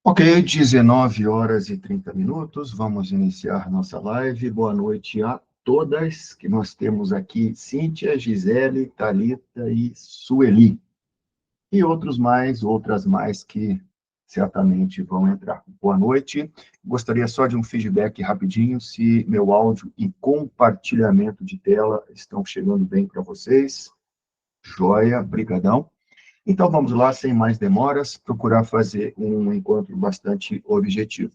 Ok, 19 horas e 30 minutos, vamos iniciar nossa live. Boa noite a todas, que nós temos aqui Cíntia, Gisele, Thalita e Sueli. E outras mais que certamente vão entrar. Boa noite. Gostaria só de um feedback rapidinho, se meu áudio e compartilhamento de tela estão chegando bem para vocês. Joia, brigadão. Então, vamos lá, sem mais demoras, procurar fazer um encontro bastante objetivo.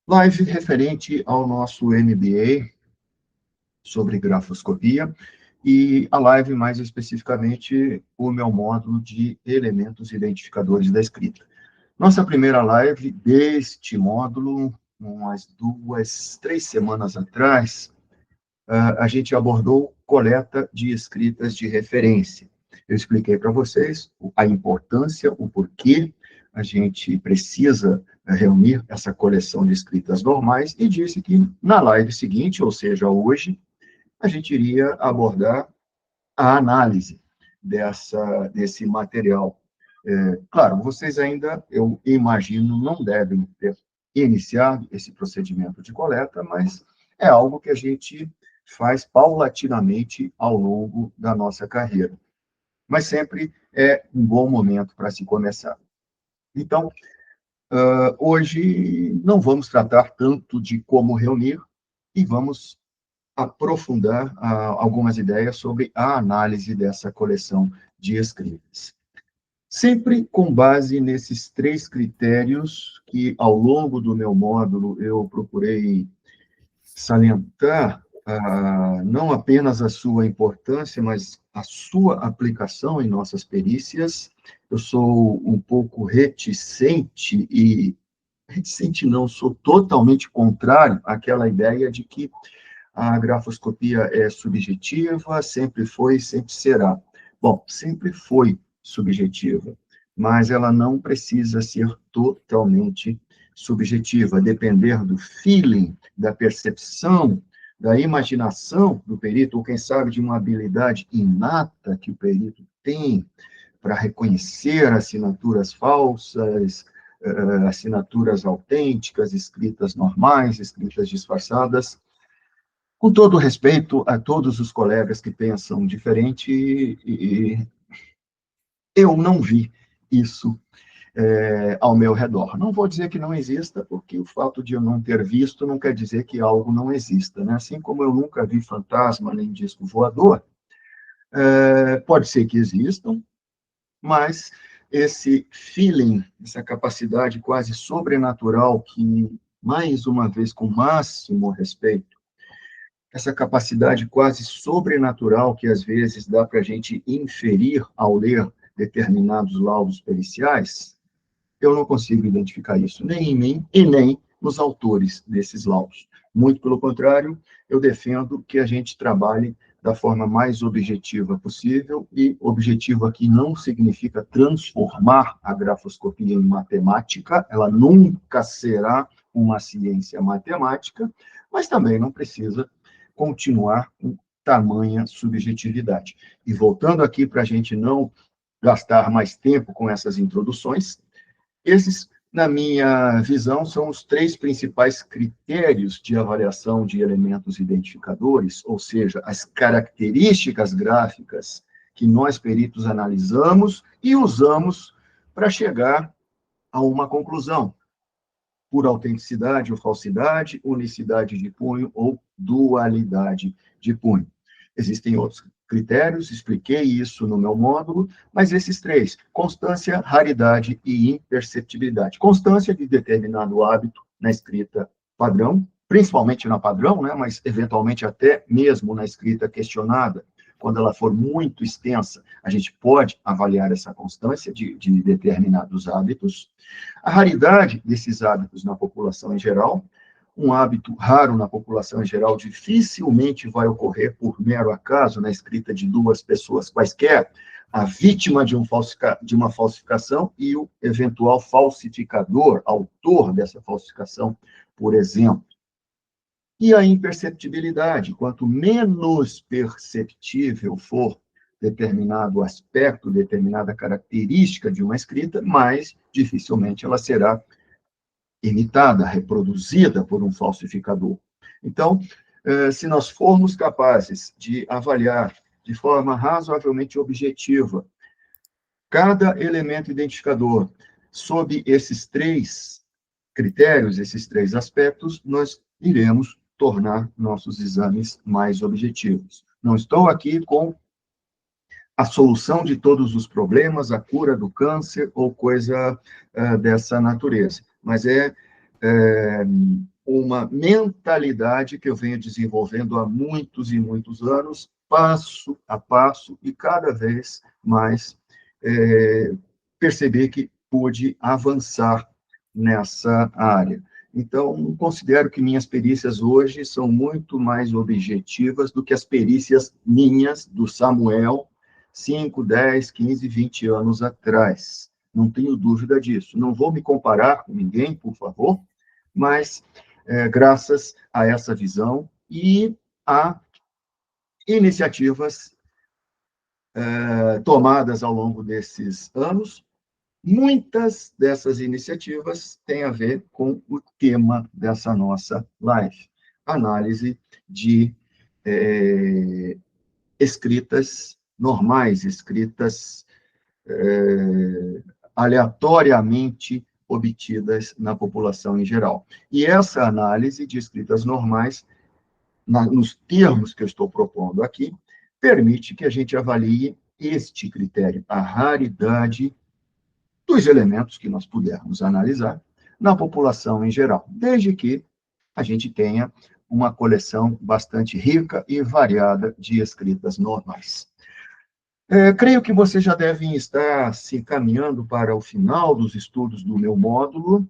Live referente ao nosso MBA sobre grafoscopia e a live, mais especificamente, o meu módulo de elementos identificadores da escrita. Nossa primeira live deste módulo, umas 3 semanas atrás, a gente abordou coleta de escritas de referência. Eu expliquei para vocês a importância, o porquê a gente precisa reunir essa coleção de escritas normais e disse que na live seguinte, ou seja, hoje, a gente iria abordar a análise desse material. Claro, vocês ainda, eu imagino, não devem ter iniciado esse procedimento de coleta, mas é algo que a gente faz paulatinamente ao longo da nossa carreira. Mas sempre é um bom momento para se começar. Então, hoje não vamos tratar tanto de como reunir e vamos aprofundar algumas ideias sobre a análise dessa coleção de escritas. Sempre com base nesses 3 critérios que, ao longo do meu módulo, eu procurei salientar não apenas a sua importância, mas a sua aplicação em nossas perícias. Eu sou um pouco reticente não, sou totalmente contrário àquela ideia de que a grafoscopia é subjetiva, sempre foi, sempre será. Bom, sempre foi subjetiva, mas ela não precisa ser totalmente subjetiva, depender do feeling, da percepção, da imaginação do perito, ou quem sabe de uma habilidade inata que o perito tem para reconhecer assinaturas falsas, assinaturas autênticas, escritas normais, escritas disfarçadas. Com todo respeito a todos os colegas que pensam diferente, eu não vi isso ao meu redor. Não vou dizer que não exista, porque o fato de eu não ter visto não quer dizer que algo não exista, né? Assim como eu nunca vi fantasma nem disco voador, pode ser que existam, mas esse feeling, essa capacidade quase sobrenatural que, mais uma vez, com o máximo respeito, essa capacidade quase sobrenatural que, às vezes, dá para a gente inferir ao ler determinados laudos periciais, eu não consigo identificar isso, nem em mim e nem nos autores desses laudos. Muito pelo contrário, eu defendo que a gente trabalhe da forma mais objetiva possível, e objetivo aqui não significa transformar a grafoscopia em matemática, ela nunca será uma ciência matemática, mas também não precisa continuar com tamanha subjetividade. E voltando aqui para a gente não gastar mais tempo com essas introduções, esses, na minha visão, são os 3 principais critérios de avaliação de elementos identificadores, ou seja, as características gráficas que nós, peritos, analisamos e usamos para chegar a uma conclusão, por autenticidade ou falsidade, unicidade de punho ou dualidade de punho. Existem outros critérios, expliquei isso no meu módulo, mas esses 3, constância, raridade e imperceptibilidade. Constância de determinado hábito na escrita padrão, principalmente na padrão, né, mas eventualmente até mesmo na escrita questionada, quando ela for muito extensa, a gente pode avaliar essa constância de determinados hábitos. A raridade desses hábitos na população em geral, um hábito raro na população em geral dificilmente vai ocorrer por mero acaso na escrita de 2 pessoas quaisquer, a vítima de uma falsificação e o eventual falsificador, autor dessa falsificação, por exemplo. E a imperceptibilidade, quanto menos perceptível for determinado aspecto, determinada característica de uma escrita, mais dificilmente ela será imitada, reproduzida por um falsificador. Então, se nós formos capazes de avaliar de forma razoavelmente objetiva cada elemento identificador sob esses três critérios, esses três aspectos, nós iremos tornar nossos exames mais objetivos. Não estou aqui com a solução de todos os problemas, a cura do câncer ou coisa dessa natureza, mas é uma mentalidade que eu venho desenvolvendo há muitos e muitos anos, passo a passo, e cada vez mais perceber que pude avançar nessa área. Então, considero que minhas perícias hoje são muito mais objetivas do que as perícias minhas, do Samuel, 5, 10, 15, 20 anos atrás. Não tenho dúvida disso. Não vou me comparar com ninguém, por favor, mas graças a essa visão e a iniciativas tomadas ao longo desses anos, muitas dessas iniciativas têm a ver com o tema dessa nossa live, análise de escritas normais, escritas aleatoriamente obtidas na população em geral. E essa análise de escritas normais, nos termos que eu estou propondo aqui, permite que a gente avalie este critério, a raridade dos elementos que nós pudermos analisar na população em geral, desde que a gente tenha uma coleção bastante rica e variada de escritas normais. Creio que vocês já devem estar se encaminhando para o final dos estudos do meu módulo,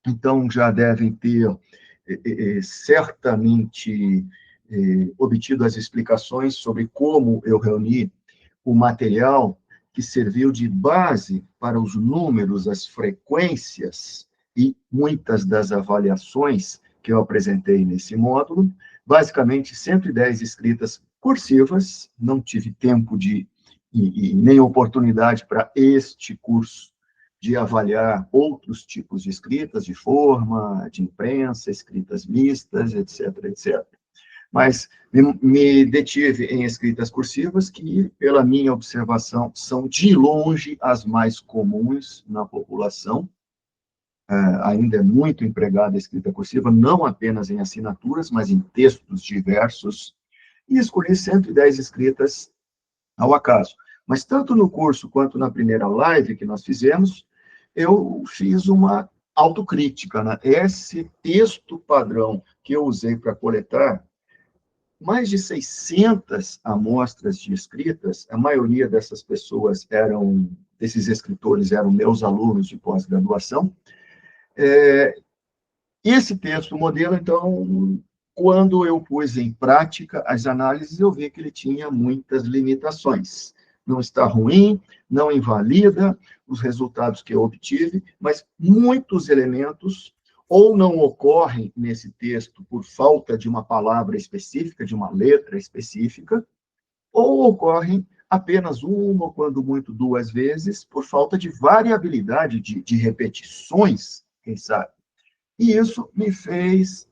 então já devem ter certamente obtido as explicações sobre como eu reuni o material que serviu de base para os números, as frequências e muitas das avaliações que eu apresentei nesse módulo, basicamente 110 escritas cursivas, não tive tempo e nem oportunidade para este curso de avaliar outros tipos de escritas, de forma, de imprensa, escritas mistas, etc., etc. Mas me detive em escritas cursivas, que, pela minha observação, são de longe as mais comuns na população. Ainda é muito empregada a escrita cursiva, não apenas em assinaturas, mas em textos diversos, e escolhi 110 escritas ao acaso. Mas tanto no curso quanto na primeira live que nós fizemos, eu fiz uma autocrítica, né? Esse texto padrão que eu usei para coletar mais de 600 amostras de escritas, a maioria dessas pessoas desses escritores eram meus alunos de pós-graduação. Esse texto modelo, então, quando eu pus em prática as análises, eu vi que ele tinha muitas limitações. Não está ruim, não invalida os resultados que eu obtive, mas muitos elementos ou não ocorrem nesse texto por falta de uma palavra específica, de uma letra específica, ou ocorrem apenas uma, ou quando muito duas vezes, por falta de variabilidade, de repetições, quem sabe. E isso me fez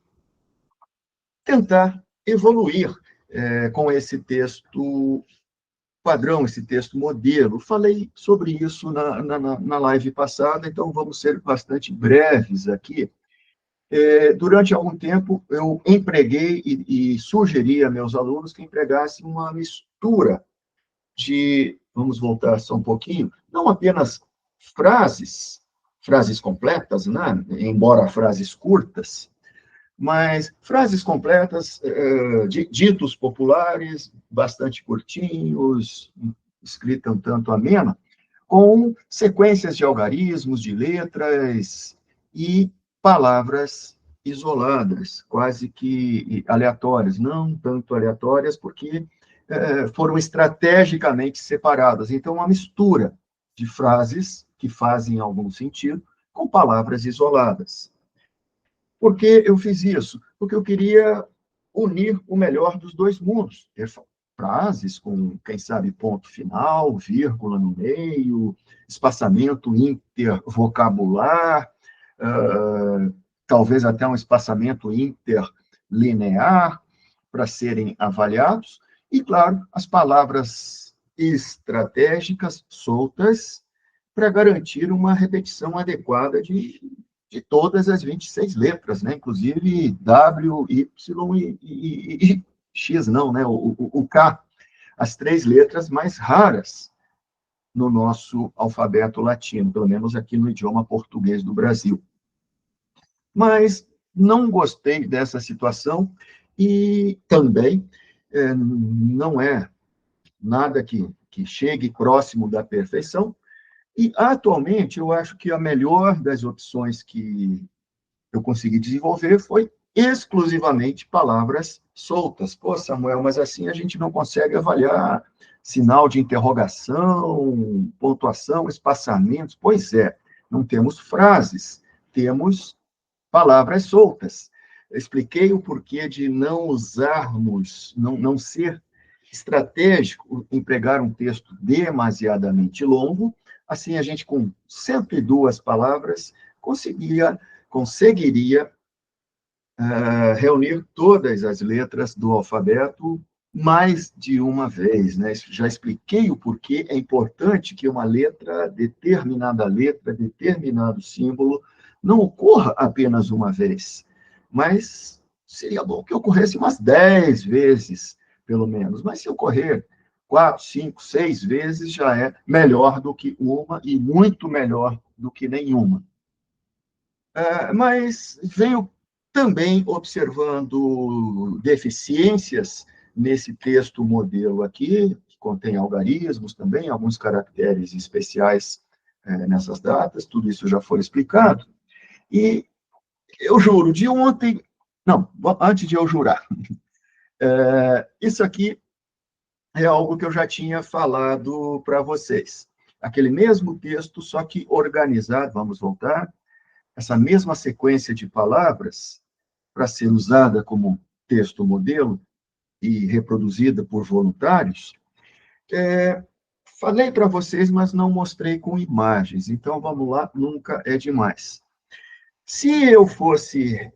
tentar evoluir com esse texto padrão, esse texto modelo. Falei sobre isso na live passada, então vamos ser bastante breves aqui. Durante algum tempo, eu empreguei e sugeri a meus alunos que empregassem uma mistura vamos voltar só um pouquinho, não apenas frases completas, né? Embora frases curtas, mas frases completas, ditos populares, bastante curtinhos, escrita um tanto amena, com sequências de algarismos, de letras e palavras isoladas, quase que aleatórias, não tanto aleatórias, porque foram estrategicamente separadas. Então, uma mistura de frases que fazem algum sentido com palavras isoladas. Por que eu fiz isso? Porque eu queria unir o melhor dos dois mundos, ter frases com, quem sabe, ponto final, vírgula no meio, espaçamento intervocabular, talvez até um espaçamento interlinear para serem avaliados, e, claro, as palavras estratégicas soltas para garantir uma repetição adequada de todas as 26 letras, né? Inclusive W, Y e X, não, né? O K, as 3 letras mais raras no nosso alfabeto latino, pelo menos aqui no idioma português do Brasil. Mas não gostei dessa situação e também não é nada que chegue próximo da perfeição. E, atualmente, eu acho que a melhor das opções que eu consegui desenvolver foi exclusivamente palavras soltas. Pô, Samuel, mas assim a gente não consegue avaliar sinal de interrogação, pontuação, espaçamentos. Pois é, não temos frases, temos palavras soltas. Eu expliquei o porquê de não usarmos, não ser estratégico empregar um texto demasiadamente longo, assim a gente, com 102 palavras, conseguiria reunir todas as letras do alfabeto mais de uma vez, né? Já expliquei o porquê é importante que uma letra, determinado símbolo, não ocorra apenas uma vez, mas seria bom que ocorresse umas 10 vezes, pelo menos. Mas se ocorrer 4, 5, 6 vezes, já é melhor do que uma e muito melhor do que nenhuma. Mas venho também observando deficiências nesse texto modelo aqui, que contém algarismos também, alguns caracteres especiais nessas datas, tudo isso já foi explicado. E eu juro, de ontem... Não, antes de eu jurar, isso aqui é algo que eu já tinha falado para vocês. Aquele mesmo texto, só que organizado, vamos voltar, essa mesma sequência de palavras, para ser usada como texto modelo e reproduzida por voluntários, falei para vocês, mas não mostrei com imagens. Então, vamos lá, nunca é demais. Se eu fosse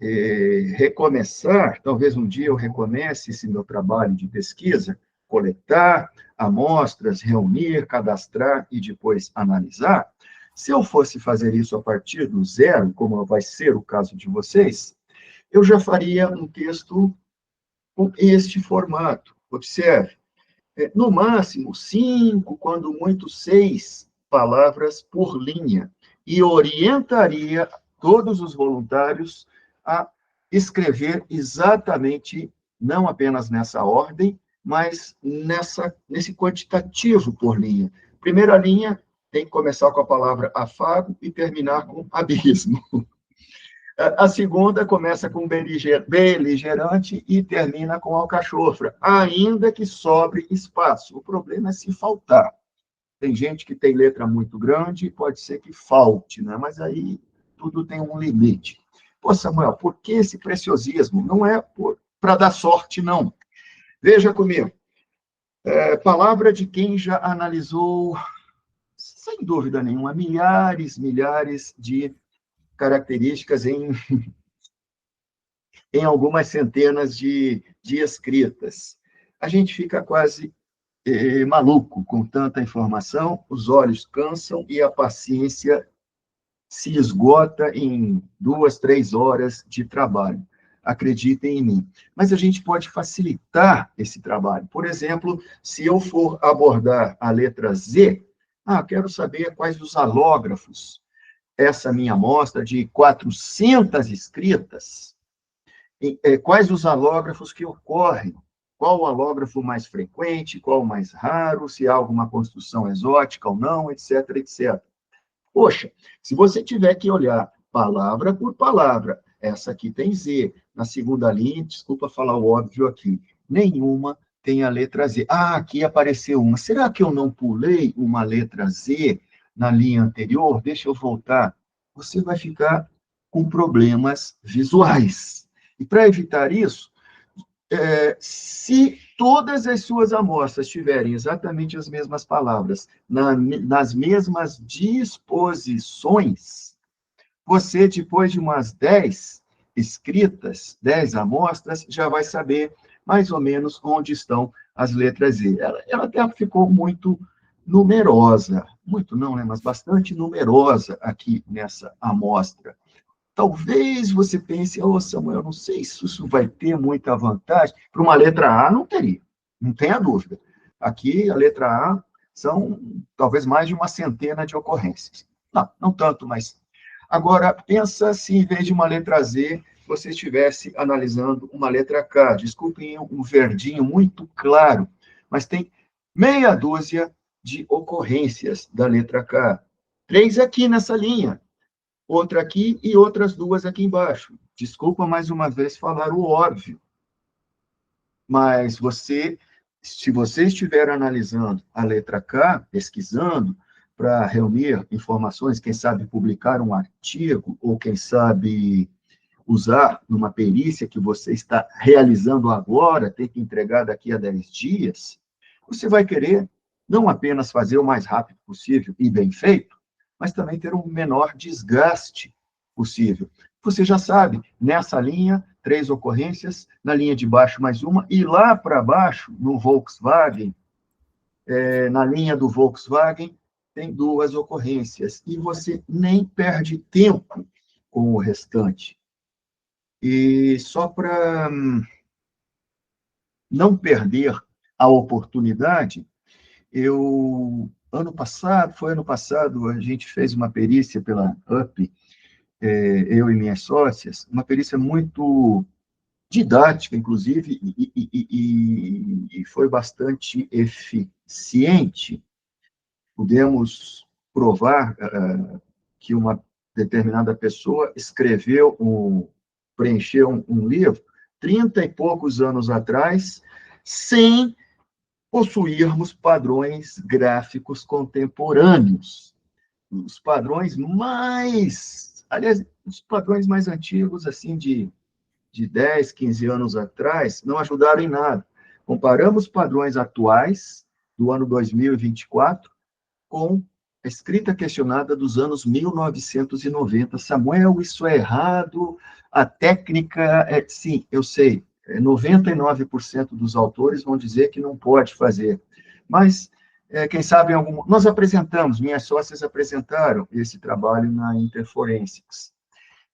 recomeçar, talvez um dia eu recomece esse meu trabalho de pesquisa, coletar amostras, reunir, cadastrar e depois analisar. Se eu fosse fazer isso a partir do zero, como vai ser o caso de vocês, eu já faria um texto com este formato. Observe, no máximo 5, quando muito 6 palavras por linha, e orientaria todos os voluntários a escrever exatamente, não apenas nessa ordem, mas nesse quantitativo por linha. Primeira linha tem que começar com a palavra afago e terminar com abismo. A segunda começa com beligerante e termina com alcachofra, ainda que sobre espaço. O problema é se faltar. Tem gente que tem letra muito grande, pode ser que falte, né? Mas aí tudo tem um limite. Pô, Samuel, por que esse preciosismo? Não é para dar sorte, não. Veja comigo. Palavra de quem já analisou, sem dúvida nenhuma, milhares de características em algumas centenas de escritas. A gente fica quase maluco com tanta informação, os olhos cansam e a paciência se esgota em 2, 3 horas de trabalho. Acreditem em mim. Mas a gente pode facilitar esse trabalho. Por exemplo, se eu for abordar a letra Z, quero saber quais os alógrafos. Essa minha amostra de 400 escritas, quais os alógrafos que ocorrem, qual o alógrafo mais frequente, qual o mais raro, se há alguma construção exótica ou não, etc, etc. Poxa, se você tiver que olhar palavra por palavra, essa aqui tem Z, na segunda linha, desculpa falar o óbvio aqui, nenhuma tem a letra Z. Aqui apareceu uma. Será que eu não pulei uma letra Z na linha anterior? Deixa eu voltar. Você vai ficar com problemas visuais. E para evitar isso, se todas as suas amostras tiverem exatamente as mesmas palavras, nas mesmas disposições, você, depois de umas 10 escritas, 10 amostras, já vai saber mais ou menos onde estão as letras Z. Ela até ficou muito numerosa, muito não, né, mas bastante numerosa aqui nessa amostra. Talvez você pense, ô Samuel, não sei se isso vai ter muita vantagem. Para uma letra A, não teria, não tenha dúvida. Aqui, a letra A são talvez mais de uma centena de ocorrências. Não, não tanto, mas... Agora, pensa se em vez de uma letra Z, você estivesse analisando uma letra K. Desculpem um verdinho muito claro, mas tem meia dúzia de ocorrências da letra K. 3 aqui nessa linha, outra aqui e outras 2 aqui embaixo. Desculpa mais uma vez falar o óbvio, mas se você estiver analisando a letra K, pesquisando para reunir informações, quem sabe publicar um artigo, ou quem sabe usar numa perícia que você está realizando agora, ter que entregar daqui a 10 dias, você vai querer não apenas fazer o mais rápido possível e bem feito, mas também ter o menor desgaste possível. Você já sabe, nessa linha, 3 ocorrências, na linha de baixo mais uma, e lá para baixo, no Volkswagen, na linha do Volkswagen, tem 2 ocorrências, e você nem perde tempo com o restante. E só para não perder a oportunidade, foi ano passado, a gente fez uma perícia pela UP, eu e minhas sócias, uma perícia muito didática, inclusive, e foi bastante eficiente. Pudemos provar que uma determinada pessoa preencheu um livro 30 e poucos anos atrás, sem possuirmos padrões gráficos contemporâneos. Aliás, os padrões mais antigos, assim, de 10, 15 anos atrás, não ajudaram em nada. Comparamos padrões atuais, do ano 2024, com a escrita questionada dos anos 1990. Samuel, isso é errado, a técnica sim, eu sei, 99% dos autores vão dizer que não pode fazer, mas, quem sabe, nós apresentamos, minhas sócias apresentaram esse trabalho na Interforensics,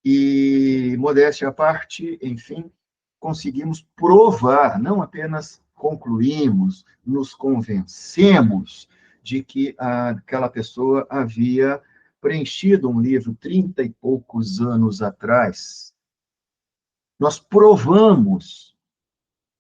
e, modéstia à parte, enfim, conseguimos provar, não apenas concluímos, nos convencemos de que aquela pessoa havia preenchido um livro 30 e poucos anos atrás. Nós provamos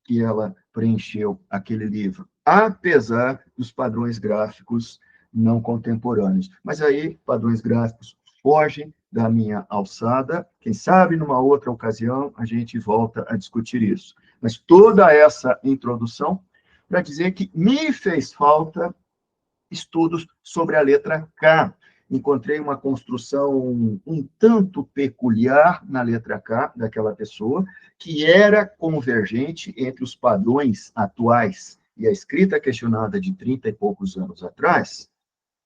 que ela preencheu aquele livro, apesar dos padrões gráficos não contemporâneos. Mas aí, padrões gráficos fogem da minha alçada. Quem sabe, numa outra ocasião, a gente volta a discutir isso. Mas toda essa introdução para dizer que me fez falta estudos sobre a letra K. Encontrei uma construção um tanto peculiar na letra K daquela pessoa, que era convergente entre os padrões atuais e a escrita questionada de 30 e poucos anos atrás,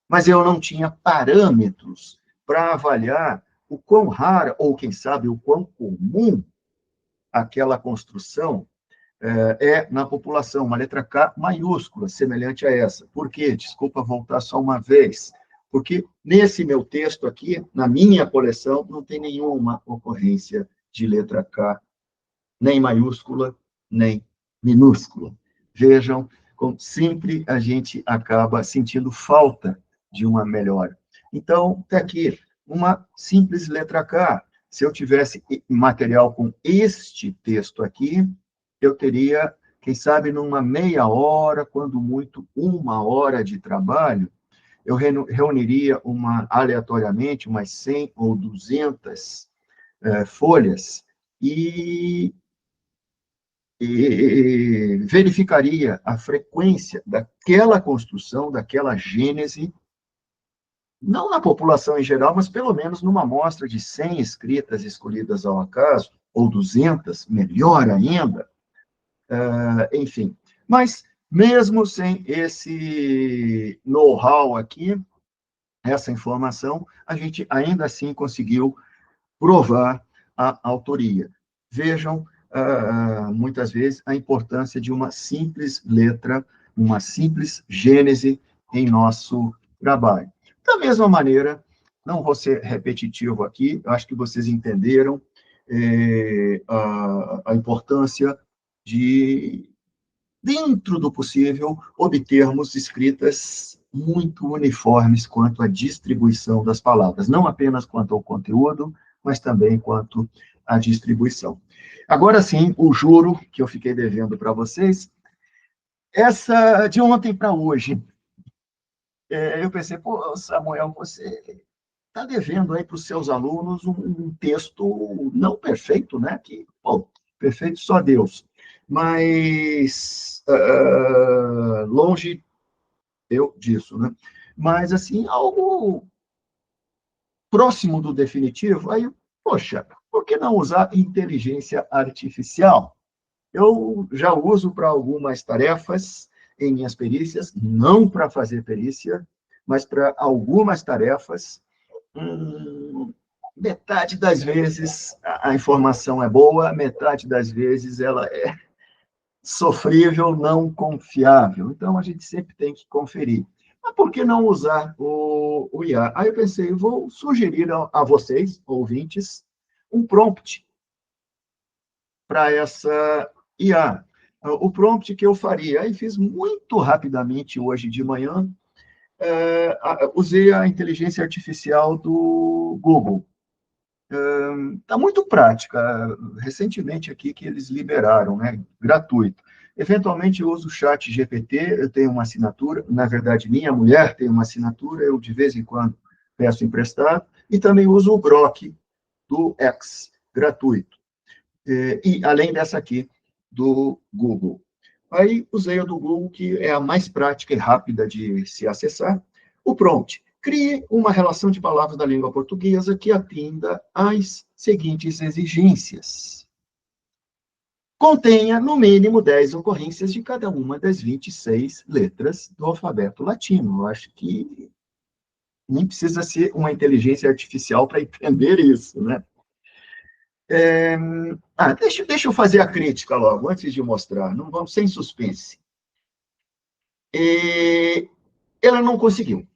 mas eu não tinha parâmetros para avaliar o quão rara, ou quem sabe o quão comum, aquela construção na população, uma letra K maiúscula, semelhante a essa. Por quê? Desculpa voltar só uma vez. Porque nesse meu texto aqui, na minha coleção, não tem nenhuma ocorrência de letra K, nem maiúscula, nem minúscula. Vejam como sempre a gente acaba sentindo falta de uma melhora. Então, está aqui, uma simples letra K. Se eu tivesse material com este texto aqui, eu teria, quem sabe, numa meia hora, quando muito, 1 hora de trabalho, eu reuniria aleatoriamente umas 100 ou 200 folhas e verificaria a frequência daquela construção, daquela gênese, não na população em geral, mas pelo menos numa amostra de 100 escritas escolhidas ao acaso, ou 200, melhor ainda, enfim. Mas, mesmo sem esse know-how aqui, essa informação, a gente ainda assim conseguiu provar a autoria. Vejam, muitas vezes, a importância de uma simples letra, uma simples gênese em nosso trabalho. Da mesma maneira, não vou ser repetitivo aqui, acho que vocês entenderam a importância de, dentro do possível, obtermos escritas muito uniformes quanto à distribuição das palavras, não apenas quanto ao conteúdo, mas também quanto à distribuição. Agora sim, o juro que eu fiquei devendo para vocês, essa de ontem para hoje, eu pensei, pô, Samuel, você está devendo aí para os seus alunos um texto não perfeito, né? Que, bom, perfeito só Deus, mas longe eu disso, né? Mas, assim, algo próximo do definitivo, aí, poxa, por que não usar inteligência artificial? Eu já uso para algumas tarefas em minhas perícias, não para fazer perícia, mas para algumas tarefas. Metade das vezes a informação é boa, metade das vezes ela é sofrível, não confiável. Então, a gente sempre tem que conferir. Mas por que não usar o IA? Aí eu pensei, vou sugerir a vocês, ouvintes, um prompt para essa IA. O prompt que eu faria, aí fiz muito rapidamente hoje de manhã, usei a inteligência artificial do Google. Está muito prática. Recentemente aqui que eles liberaram, né, gratuito. Eventualmente eu uso o chat GPT, eu tenho uma assinatura, na verdade minha mulher tem uma assinatura, eu de vez em quando peço emprestado, e também uso o Grok do X, gratuito. E além dessa aqui, do Google. Aí usei a do Google, que é a mais prática e rápida de se acessar. O prompt. Crie uma relação de palavras da língua portuguesa que atenda às seguintes exigências. Contenha, no mínimo, 10 ocorrências de cada uma das 26 letras do alfabeto latino. Eu acho que nem precisa ser uma inteligência artificial para entender isso, né? Deixa eu fazer a crítica logo, antes de mostrar. Não vamos sem suspense. Ela não conseguiu.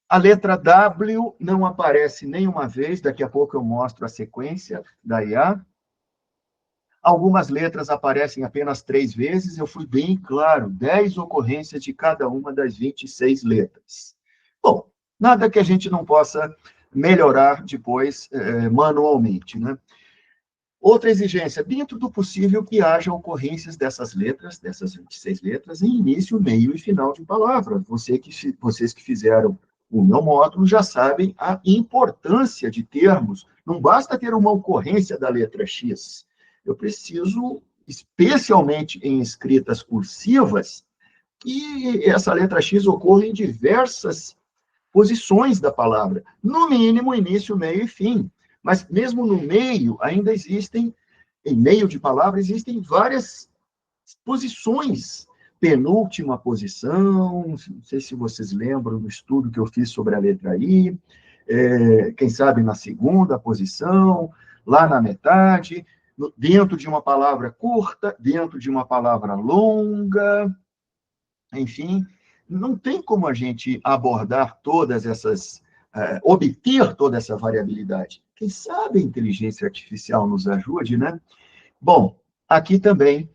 A letra W não aparece nenhuma vez, daqui a pouco eu mostro a sequência da IA. Algumas letras aparecem apenas 3 vezes, eu fui bem claro, 10 ocorrências de cada uma das 26 letras. Bom, nada que a gente não possa melhorar depois manualmente, né? Outra exigência, dentro do possível que haja ocorrências dessas 26 letras, em início, meio e final de palavra. Vocês que fizeram o meu módulo já sabem a importância de termos. Não basta ter uma ocorrência da letra X. Eu preciso, especialmente em escritas cursivas, que essa letra X ocorra em diversas posições da palavra. No mínimo, início, meio e fim. Mas mesmo no meio, ainda existem, em meio de palavra, existem várias posições. Penúltima posição, não sei se vocês lembram do estudo que eu fiz sobre a letra I, quem sabe na segunda posição, lá na metade, dentro de uma palavra curta, dentro de uma palavra longa, enfim, não tem como a gente abordar todas essas, obter toda essa variabilidade. Quem sabe a inteligência artificial nos ajude, né? Bom, aqui também.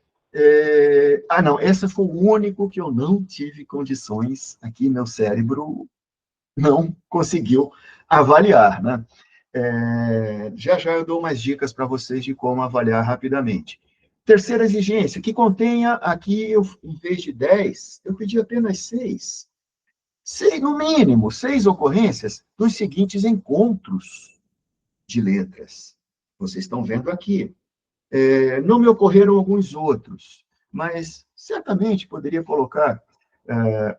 Não, esse foi o único que eu não tive condições, aqui meu cérebro não conseguiu avaliar, né? Já já eu dou umas dicas para vocês de como avaliar rapidamente. Terceira exigência, que contenha aqui, em vez de 10, eu pedi apenas 6. No mínimo, 6 ocorrências dos seguintes encontros de letras. Vocês estão vendo aqui. Não me ocorreram alguns outros, mas certamente poderia colocar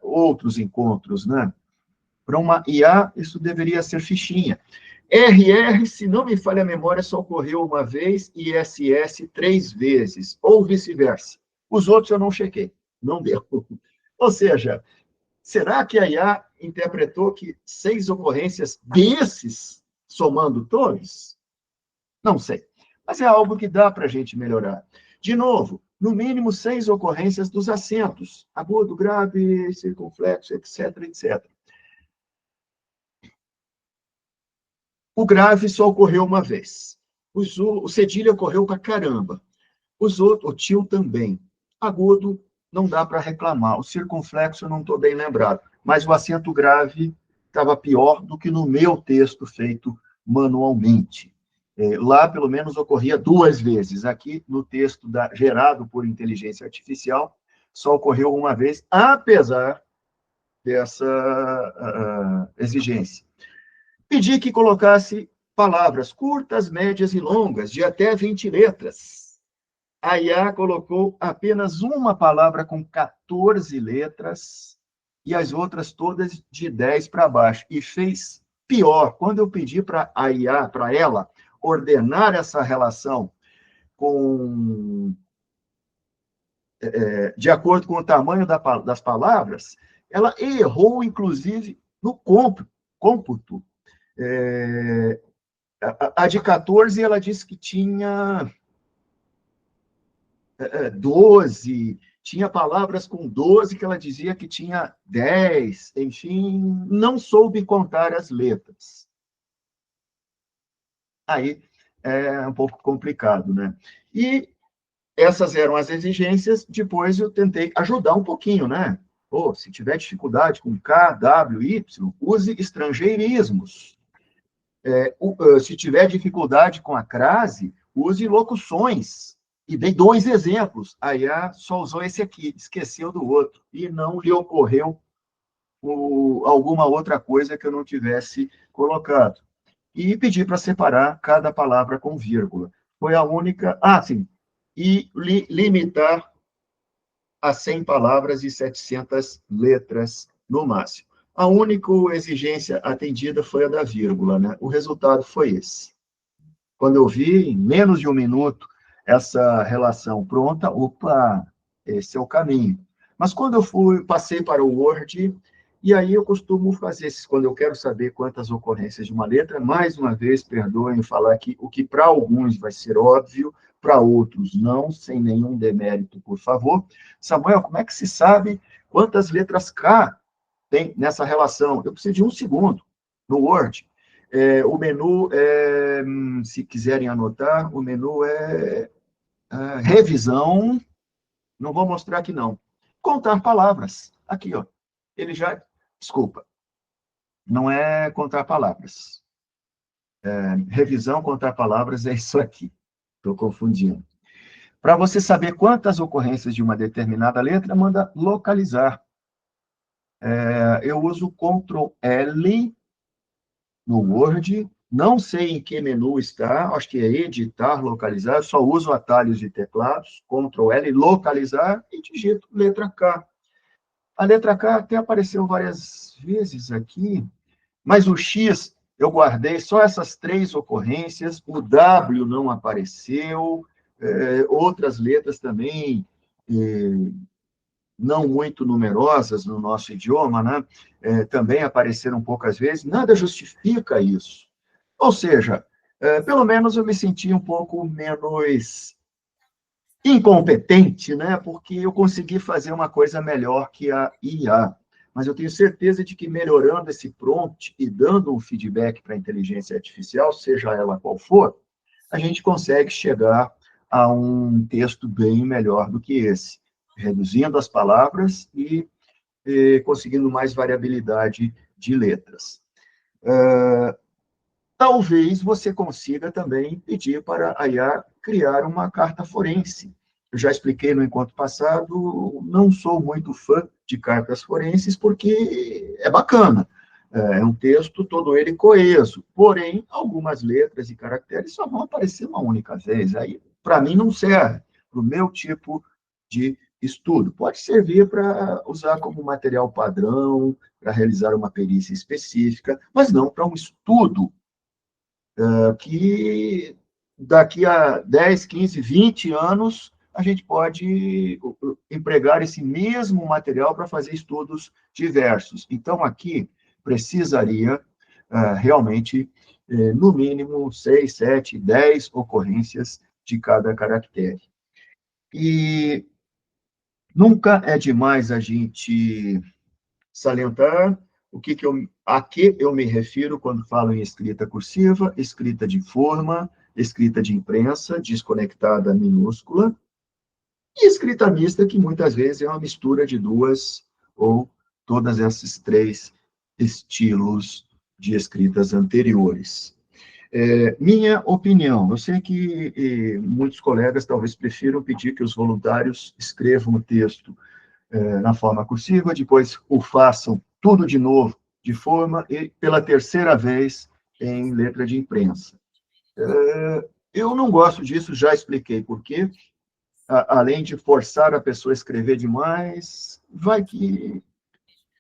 outros encontros, né? Para uma IA, isso deveria ser fichinha. RR, se não me falha a memória, só ocorreu uma vez, e SS 3 vezes, ou vice-versa. Os outros eu não chequei. Não deu. Ou seja, será que a IA interpretou que 6 ocorrências desses, somando todos? Não sei. Mas é algo que dá para a gente melhorar. De novo, no mínimo 6 ocorrências dos acentos, agudo, grave, circunflexo, etc, etc. O grave só ocorreu uma vez. O cedilha ocorreu para caramba. Os outros, o tio também. Agudo, não dá para reclamar. O circunflexo, eu não estou bem lembrado. Mas o acento grave estava pior do que no meu texto feito manualmente. Lá, pelo menos, ocorria 2 vezes. Aqui, no texto gerado por inteligência artificial, só ocorreu uma vez, apesar dessa exigência. Pedi que colocasse palavras curtas, médias e longas, de até 20 letras. A IA colocou apenas uma palavra com 14 letras e as outras todas de 10 para baixo. E fez pior. Quando eu pedi para a IA, para ela, ordenar essa relação de acordo com o tamanho das palavras, ela errou, inclusive, no cômputo. A de 14, ela disse que tinha 12, tinha palavras com 12 que ela dizia que tinha 10, enfim, não soube contar as letras. Aí é um pouco complicado, né? E essas eram as exigências, depois eu tentei ajudar um pouquinho, né? Pô, se tiver dificuldade com K, W, Y, use estrangeirismos. Se tiver dificuldade com a crase, use locuções. E dei 2 exemplos. A IA só usou esse aqui, esqueceu do outro. E não lhe ocorreu alguma outra coisa que eu não tivesse colocado. E pedi para separar cada palavra com vírgula. Foi a única... Ah, sim. E limitar a 100 palavras e 700 letras no máximo. A única exigência atendida foi a da vírgula, né? O resultado foi esse. Quando eu vi, em menos de 1 minuto, essa relação pronta, opa, esse é o caminho. Mas quando eu passei para o Word, e aí eu costumo fazer, quando eu quero saber quantas ocorrências de uma letra, mais uma vez, perdoem falar que o que para alguns vai ser óbvio, para outros não, sem nenhum demérito, por favor. Samuel, como é que se sabe quantas letras K tem nessa relação? Eu preciso de 1 segundo no Word. O menu, se quiserem anotar, o menu é revisão, não vou mostrar aqui não, contar palavras, aqui, ó, ele já, desculpa, não é contar palavras, revisão, contar palavras, é isso aqui, estou confundindo. Para você saber quantas ocorrências de uma determinada letra, manda localizar. Eu uso Ctrl L no Word, não sei em que menu está, acho que é editar, localizar, só uso atalhos de teclados, Ctrl L, localizar, e digito letra K. A letra K até apareceu várias vezes aqui, mas o X eu guardei só essas 3 ocorrências, o W não apareceu, outras letras também não muito numerosas no nosso idioma, né? Também apareceram poucas vezes, nada justifica isso. Ou seja, pelo menos eu me senti um pouco menos incompetente, né? Porque eu consegui fazer uma coisa melhor que a IA. Mas eu tenho certeza de que melhorando esse prompt e dando um feedback para a inteligência artificial, seja ela qual for, a gente consegue chegar a um texto bem melhor do que esse, reduzindo as palavras e conseguindo mais variabilidade de letras. Talvez você consiga também pedir para a IA criar uma carta forense. Eu já expliquei no encontro passado, não sou muito fã de cartas forenses, porque é bacana. É um texto todo ele coeso, porém, algumas letras e caracteres só vão aparecer uma única vez. Aí, para mim, não serve para o meu tipo de estudo. Pode servir para usar como material padrão, para realizar uma perícia específica, mas não para um estudo que daqui a 10, 15, 20 anos a gente pode empregar esse mesmo material para fazer estudos diversos. Então, aqui precisaria realmente, no mínimo, 6, 7, 10 ocorrências de cada caractere. E nunca é demais a gente salientar a que eu me refiro quando falo em escrita cursiva, escrita de forma, escrita de imprensa, desconectada minúscula, e escrita mista, que muitas vezes é uma mistura de duas ou todas esses três estilos de escritas anteriores. Minha opinião, eu sei que muitos colegas talvez prefiram pedir que os voluntários escrevam o texto na forma cursiva, depois o façam tudo de novo, de forma e pela terceira vez em letra de imprensa. Eu não gosto disso, já expliquei por quê. Além de forçar a pessoa a escrever demais, vai que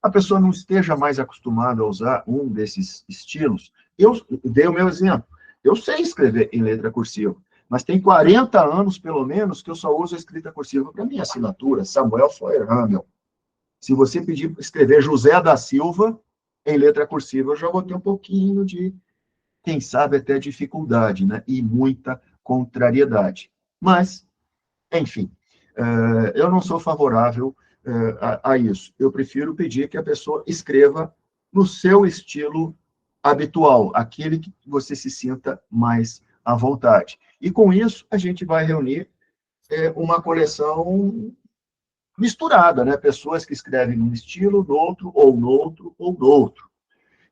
a pessoa não esteja mais acostumada a usar um desses estilos. Eu dei o meu exemplo. Eu sei escrever em letra cursiva, mas tem 40 anos, pelo menos, que eu só uso a escrita cursiva para minha assinatura, Samuel Feuerhamel. Se você pedir para escrever José da Silva em letra cursiva, eu já vou ter um pouquinho de, quem sabe, até dificuldade, né? E muita contrariedade. Mas, enfim, eu não sou favorável a isso. Eu prefiro pedir que a pessoa escreva no seu estilo habitual, aquele que você se sinta mais à vontade. E com isso, a gente vai reunir uma coleção misturada, né? Pessoas que escrevem num estilo, no outro, ou no outro, ou no outro.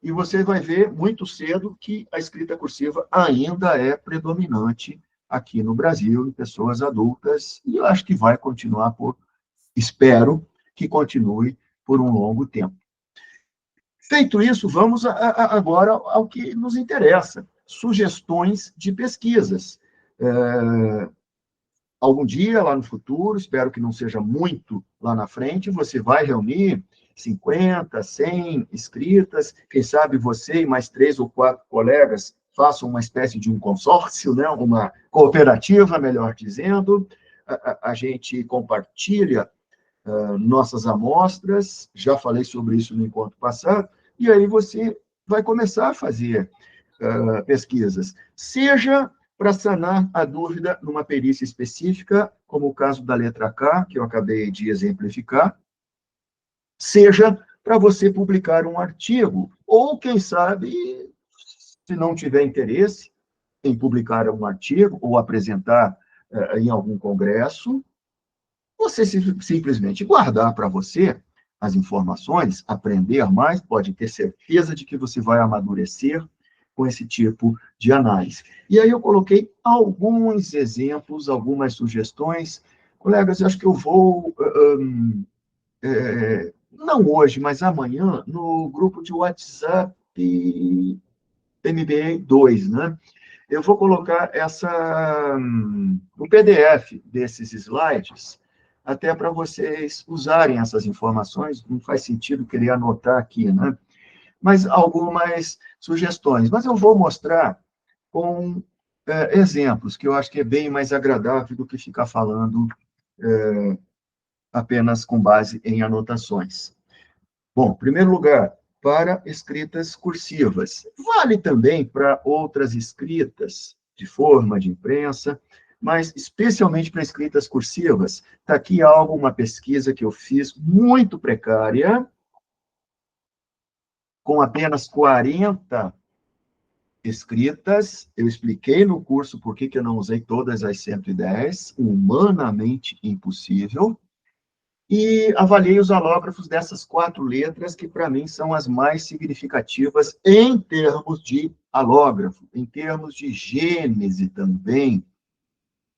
E você vai ver muito cedo que a escrita cursiva ainda é predominante aqui no Brasil, em pessoas adultas, e eu acho que vai continuar espero que continue por um longo tempo. Feito isso, vamos agora ao que nos interessa, sugestões de pesquisas. Algum dia, lá no futuro, espero que não seja muito lá na frente, você vai reunir 50, 100 escritas, quem sabe você e mais 3 ou 4 colegas façam uma espécie de um consórcio, né? Uma cooperativa, melhor dizendo, a gente compartilha nossas amostras, já falei sobre isso no encontro passado, e aí você vai começar a fazer pesquisas, seja para sanar a dúvida numa perícia específica, como o caso da letra K, que eu acabei de exemplificar, seja para você publicar um artigo, ou, quem sabe, se não tiver interesse em publicar um artigo ou apresentar em algum congresso, você simplesmente guardar para você as informações, aprender mais, pode ter certeza de que você vai amadurecer com esse tipo de análise. E aí eu coloquei alguns exemplos, algumas sugestões. Colegas, eu acho que eu vou, não hoje, mas amanhã, no grupo de WhatsApp MBA 2, né? Eu vou colocar o PDF desses slides, até para vocês usarem essas informações, não faz sentido querer anotar aqui, né? Mas algumas sugestões. Mas eu vou mostrar com exemplos, que eu acho que é bem mais agradável do que ficar falando apenas com base em anotações. Bom, em primeiro lugar, para escritas cursivas. Vale também para outras escritas de forma de imprensa, mas especialmente para escritas cursivas. Está aqui uma pesquisa que eu fiz muito precária, com apenas 40 escritas. Eu expliquei no curso por que eu não usei todas as 110, humanamente impossível, e avaliei os alógrafos dessas 4 letras, que para mim são as mais significativas em termos de alógrafo, em termos de gênese também,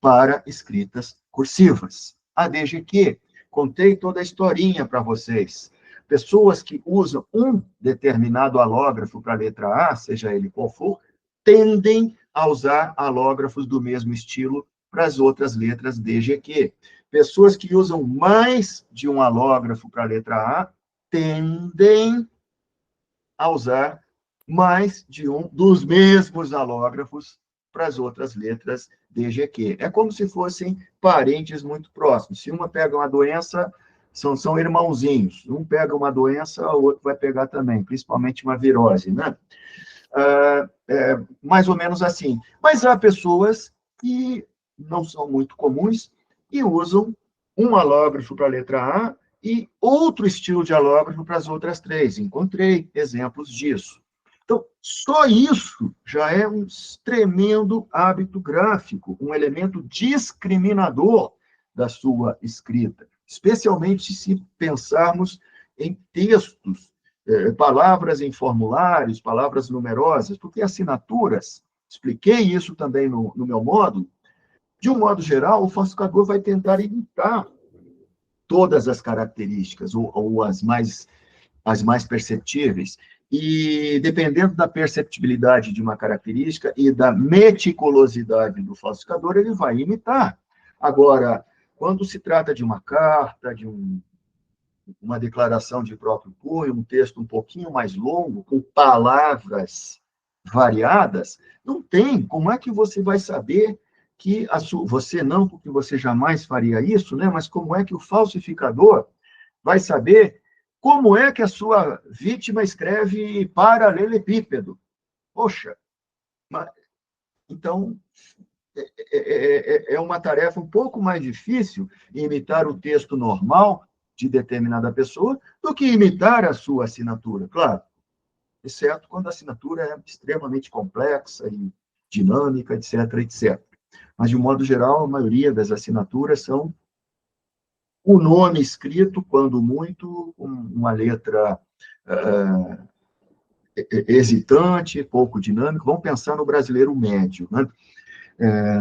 para escritas cursivas. A DGQ, contei toda a historinha para vocês. Pessoas que usam um determinado alógrafo para a letra A, seja ele qual for, tendem a usar alógrafos do mesmo estilo para as outras letras DGQ. Pessoas que usam mais de um alógrafo para a letra A tendem a usar mais de um dos mesmos alógrafos para as outras letras D, G, Q. É como se fossem parentes muito próximos. Se uma pega uma doença, são irmãozinhos. Um pega uma doença, o outro vai pegar também, principalmente uma virose, né? Mais ou menos assim. Mas há pessoas que não são muito comuns e usam um alógrafo para a letra A e outro estilo de alógrafo para as outras três. Encontrei exemplos disso. Então, só isso já é um tremendo hábito gráfico, um elemento discriminador da sua escrita, especialmente se pensarmos em textos, palavras em formulários, palavras numerosas, porque assinaturas, expliquei isso também no meu módulo, de um modo geral, o falsificador vai tentar imitar todas as características, ou as mais perceptíveis. E, dependendo da perceptibilidade de uma característica e da meticulosidade do falsificador, ele vai imitar. Agora, quando se trata de uma carta, de uma declaração de próprio punho, um texto um pouquinho mais longo, com palavras variadas, não tem. Como é que você vai saber que você não, porque você jamais faria isso, né? Mas como é que o falsificador vai saber como é que a sua vítima escreve paralelepípedo? Poxa, então é uma tarefa um pouco mais difícil imitar o texto normal de determinada pessoa do que imitar a sua assinatura, claro, exceto quando a assinatura é extremamente complexa e dinâmica, etc., etc. Mas, de um modo geral, a maioria das assinaturas são o nome escrito, quando muito, com uma letra hesitante, pouco dinâmico. Vamos pensar no brasileiro médio, né?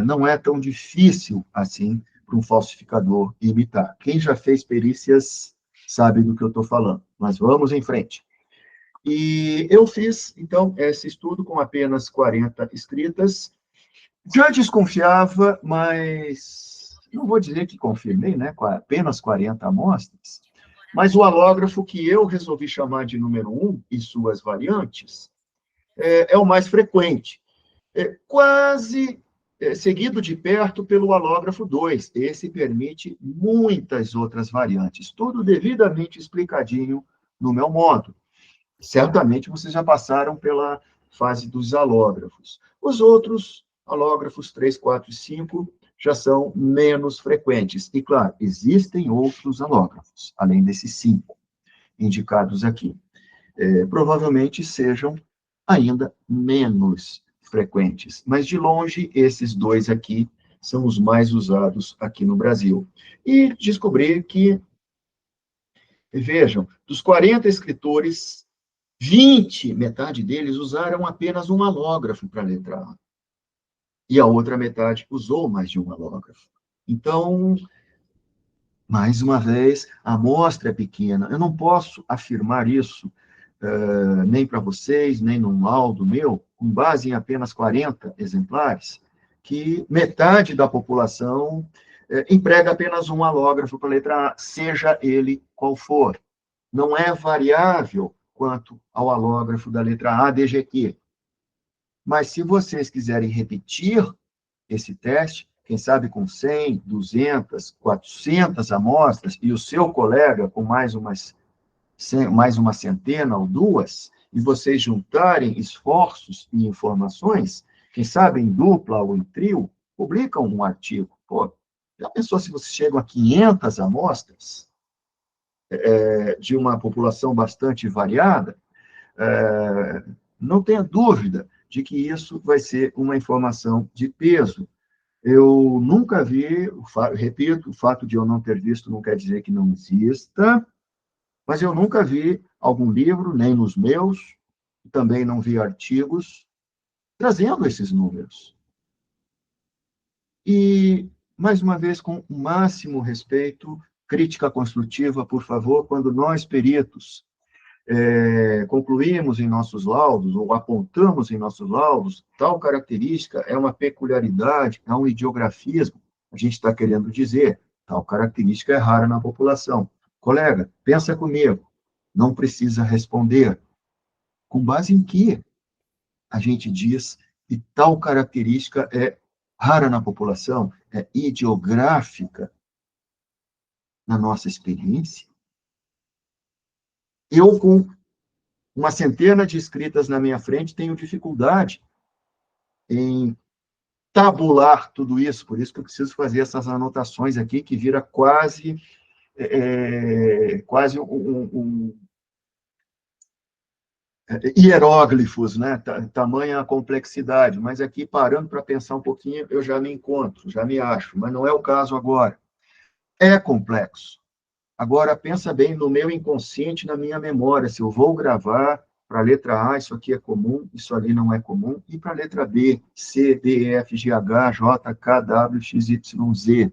Não é tão difícil assim para um falsificador imitar. Quem já fez perícias sabe do que eu estou falando, mas vamos em frente. E eu fiz, então, esse estudo com apenas 40 escritas. Já desconfiava, mas não vou dizer que confirmei, né, com apenas 40 amostras, mas o alógrafo que eu resolvi chamar de número 1 e suas variantes é o mais frequente. Quase seguido de perto pelo alógrafo 2. Esse permite muitas outras variantes, tudo devidamente explicadinho no meu módulo. Certamente vocês já passaram pela fase dos alógrafos. Os outros alógrafos 3, 4 e 5 já são menos frequentes. E, claro, existem outros alógrafos, além desses 5 indicados aqui. Provavelmente sejam ainda menos frequentes. Mas, de longe, esses 2 aqui são os mais usados aqui no Brasil. E descobri que, vejam, dos 40 escritores, 20, metade deles, usaram apenas um alógrafo para a letra A. E a outra metade usou mais de um alógrafo. Então, mais uma vez, a amostra é pequena. Eu não posso afirmar isso nem para vocês, nem num laudo meu, com base em apenas 40 exemplares, que metade da população emprega apenas um alógrafo para a letra A, seja ele qual for. Não é variável quanto ao alógrafo da letra A, DGQ. Mas, se vocês quiserem repetir esse teste, quem sabe com 100, 200, 400 amostras, e o seu colega com mais uma centena ou duas, e vocês juntarem esforços e informações, quem sabe em dupla ou em trio, publicam um artigo. Pô, já pensou se vocês chegam a 500 amostras de uma população bastante variada? Não tenha dúvida de que isso vai ser uma informação de peso. Eu nunca vi, repito, o fato de eu não ter visto não quer dizer que não exista, mas eu nunca vi algum livro, nem nos meus, também não vi artigos, trazendo esses números. E, mais uma vez, com o máximo respeito, crítica construtiva, por favor, quando nós, peritos, concluímos em nossos laudos, ou apontamos em nossos laudos, tal característica é uma peculiaridade, é um idiografismo, a gente está querendo dizer, tal característica é rara na população. Colega, pensa comigo, não precisa responder. Com base em que a gente diz e tal característica é rara na população, é idiográfica na nossa experiência. Eu, com uma centena de escritas na minha frente, tenho dificuldade em tabular tudo isso, por isso que eu preciso fazer essas anotações aqui, que vira quase hieróglifos, né? Tamanha a complexidade, mas aqui, parando para pensar um pouquinho, eu já me encontro, já me acho, mas não é o caso agora. É complexo. Agora, pensa bem no meu inconsciente, na minha memória, se eu vou gravar para a letra A, isso aqui é comum, isso ali não é comum, e para a letra B, C, D, E, F, G, H, J, K, W, X, Y, Z.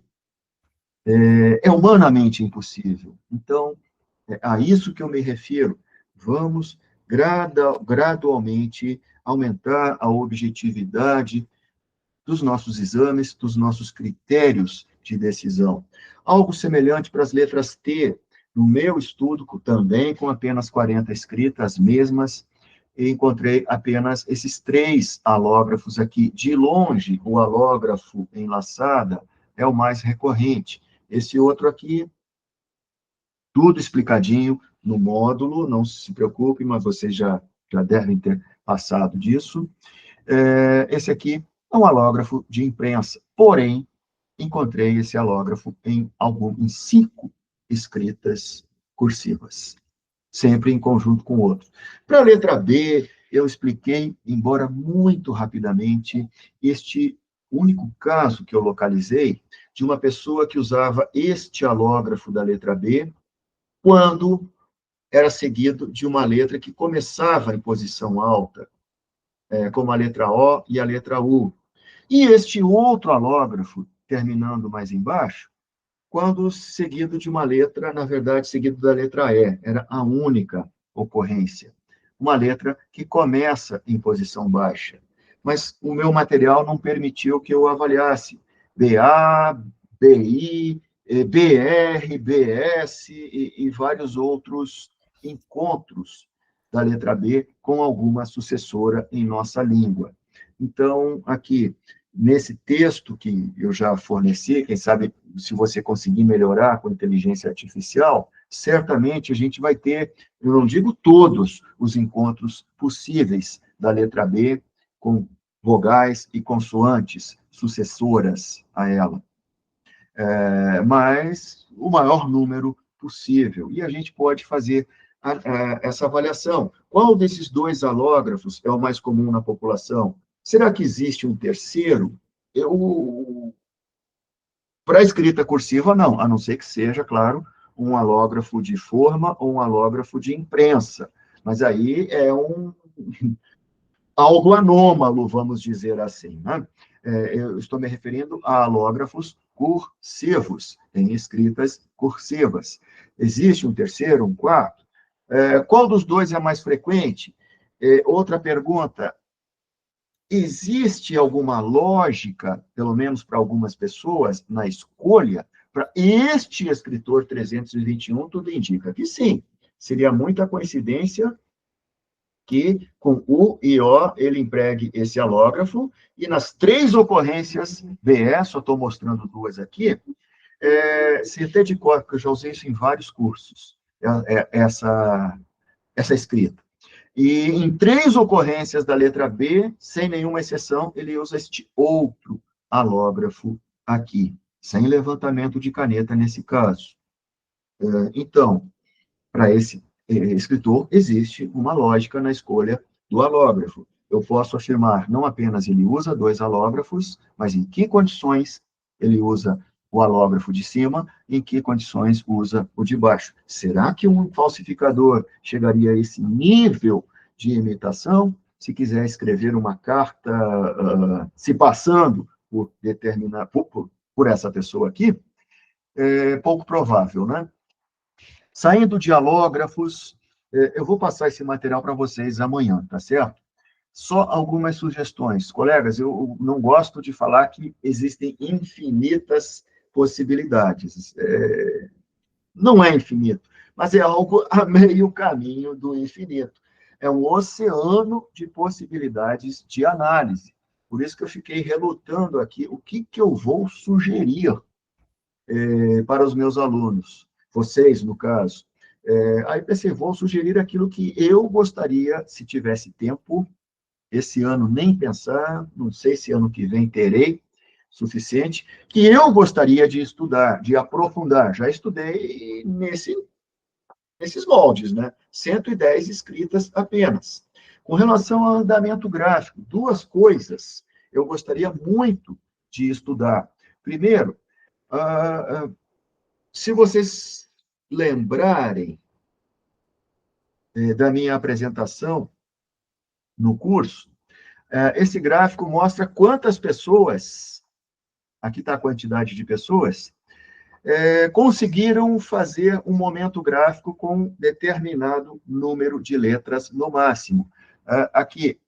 É humanamente impossível. Então, é a isso que eu me refiro. Vamos gradualmente aumentar a objetividade dos nossos exames, dos nossos critérios de decisão. Algo semelhante para as letras T. No meu estudo, também com apenas 40 escritas, as mesmas, encontrei apenas esses 3 alógrafos aqui. De longe, o alógrafo enlaçada é o mais recorrente. Esse outro aqui, tudo explicadinho no módulo, não se preocupe, mas vocês já devem ter passado disso. Esse aqui é um alógrafo de imprensa, porém, encontrei esse alógrafo em 5 escritas cursivas, sempre em conjunto com outro. Para a letra B, eu expliquei, embora muito rapidamente, este único caso que eu localizei de uma pessoa que usava este alógrafo da letra B quando era seguido de uma letra que começava em posição alta, como a letra O e a letra U. E este outro alógrafo, terminando mais embaixo, quando seguido de uma letra, na verdade, seguido da letra E, era a única ocorrência. Uma letra que começa em posição baixa. Mas o meu material não permitiu que eu avaliasse BA, BI, BR, BS e vários outros encontros da letra B com alguma sucessora em nossa língua. Então, aqui, nesse texto que eu já forneci, quem sabe se você conseguir melhorar com inteligência artificial, certamente a gente vai ter, eu não digo todos os encontros possíveis da letra B com vogais e consoantes sucessoras a ela, mas o maior número possível. E a gente pode fazer essa avaliação. Qual desses 2 alógrafos é o mais comum na população? Será que existe um terceiro? Para a escrita cursiva, não, a não ser que seja, claro, um alógrafo de forma ou um alógrafo de imprensa. Mas aí é algo anômalo, vamos dizer assim. Né? Eu estou me referindo a alógrafos cursivos, em escritas cursivas. Existe um terceiro, um quarto? Qual dos 2 é mais frequente? Outra pergunta, existe alguma lógica, pelo menos para algumas pessoas, na escolha? Para este escritor 321, tudo indica que sim. Seria muita coincidência que, com U e O, ele empregue esse alógrafo, e nas 3 ocorrências BE, só estou mostrando 2 aqui, se até de cor, porque eu já usei isso em vários cursos, essa escrita. E em 3 ocorrências da letra B, sem nenhuma exceção, ele usa este outro alógrafo aqui, sem levantamento de caneta nesse caso. Então, para esse escritor, existe uma lógica na escolha do alógrafo. Eu posso afirmar, não apenas ele usa 2 alógrafos, mas em que condições ele usa o alógrafo de cima, em que condições usa o de baixo. Será que um falsificador chegaria a esse nível de imitação? Se quiser escrever uma carta se passando por essa pessoa aqui, é pouco provável, né? Saindo de alógrafos, eu vou passar esse material para vocês amanhã, tá certo? Só algumas sugestões. Colegas, eu não gosto de falar que existem infinitas possibilidades. Não é infinito, mas é algo a meio caminho do infinito. É um oceano de possibilidades de análise. Por isso que eu fiquei relutando aqui o que eu vou sugerir para os meus alunos, vocês, no caso. Aí pensei, vou sugerir aquilo que eu gostaria, se tivesse tempo, esse ano nem pensar, não sei se ano que vem terei suficiente, que eu gostaria de estudar, de aprofundar. Já estudei nesses moldes, né? 110 escritas apenas. Com relação ao andamento gráfico, duas coisas eu gostaria muito de estudar. Primeiro, se vocês lembrarem da minha apresentação no curso, esse gráfico mostra quantas pessoas, aqui está a quantidade de pessoas, conseguiram fazer um momento gráfico com determinado número de letras no máximo. Aqui,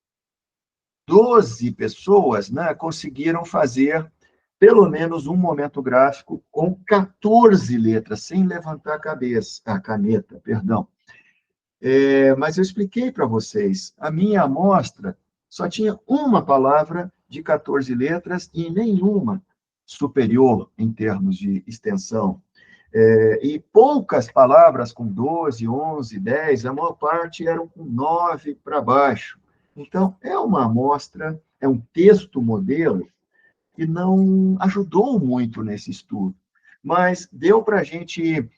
12 pessoas, né, conseguiram fazer pelo menos um momento gráfico com 14 letras, sem levantar a caneta, perdão. Mas eu expliquei para vocês, a minha amostra só tinha uma palavra de 14 letras e nenhuma superior em termos de extensão. E poucas palavras com 12, 11, 10, a maior parte eram com 9 para baixo. Então, é uma amostra, é um texto modelo que não ajudou muito nesse estudo, mas deu para a gente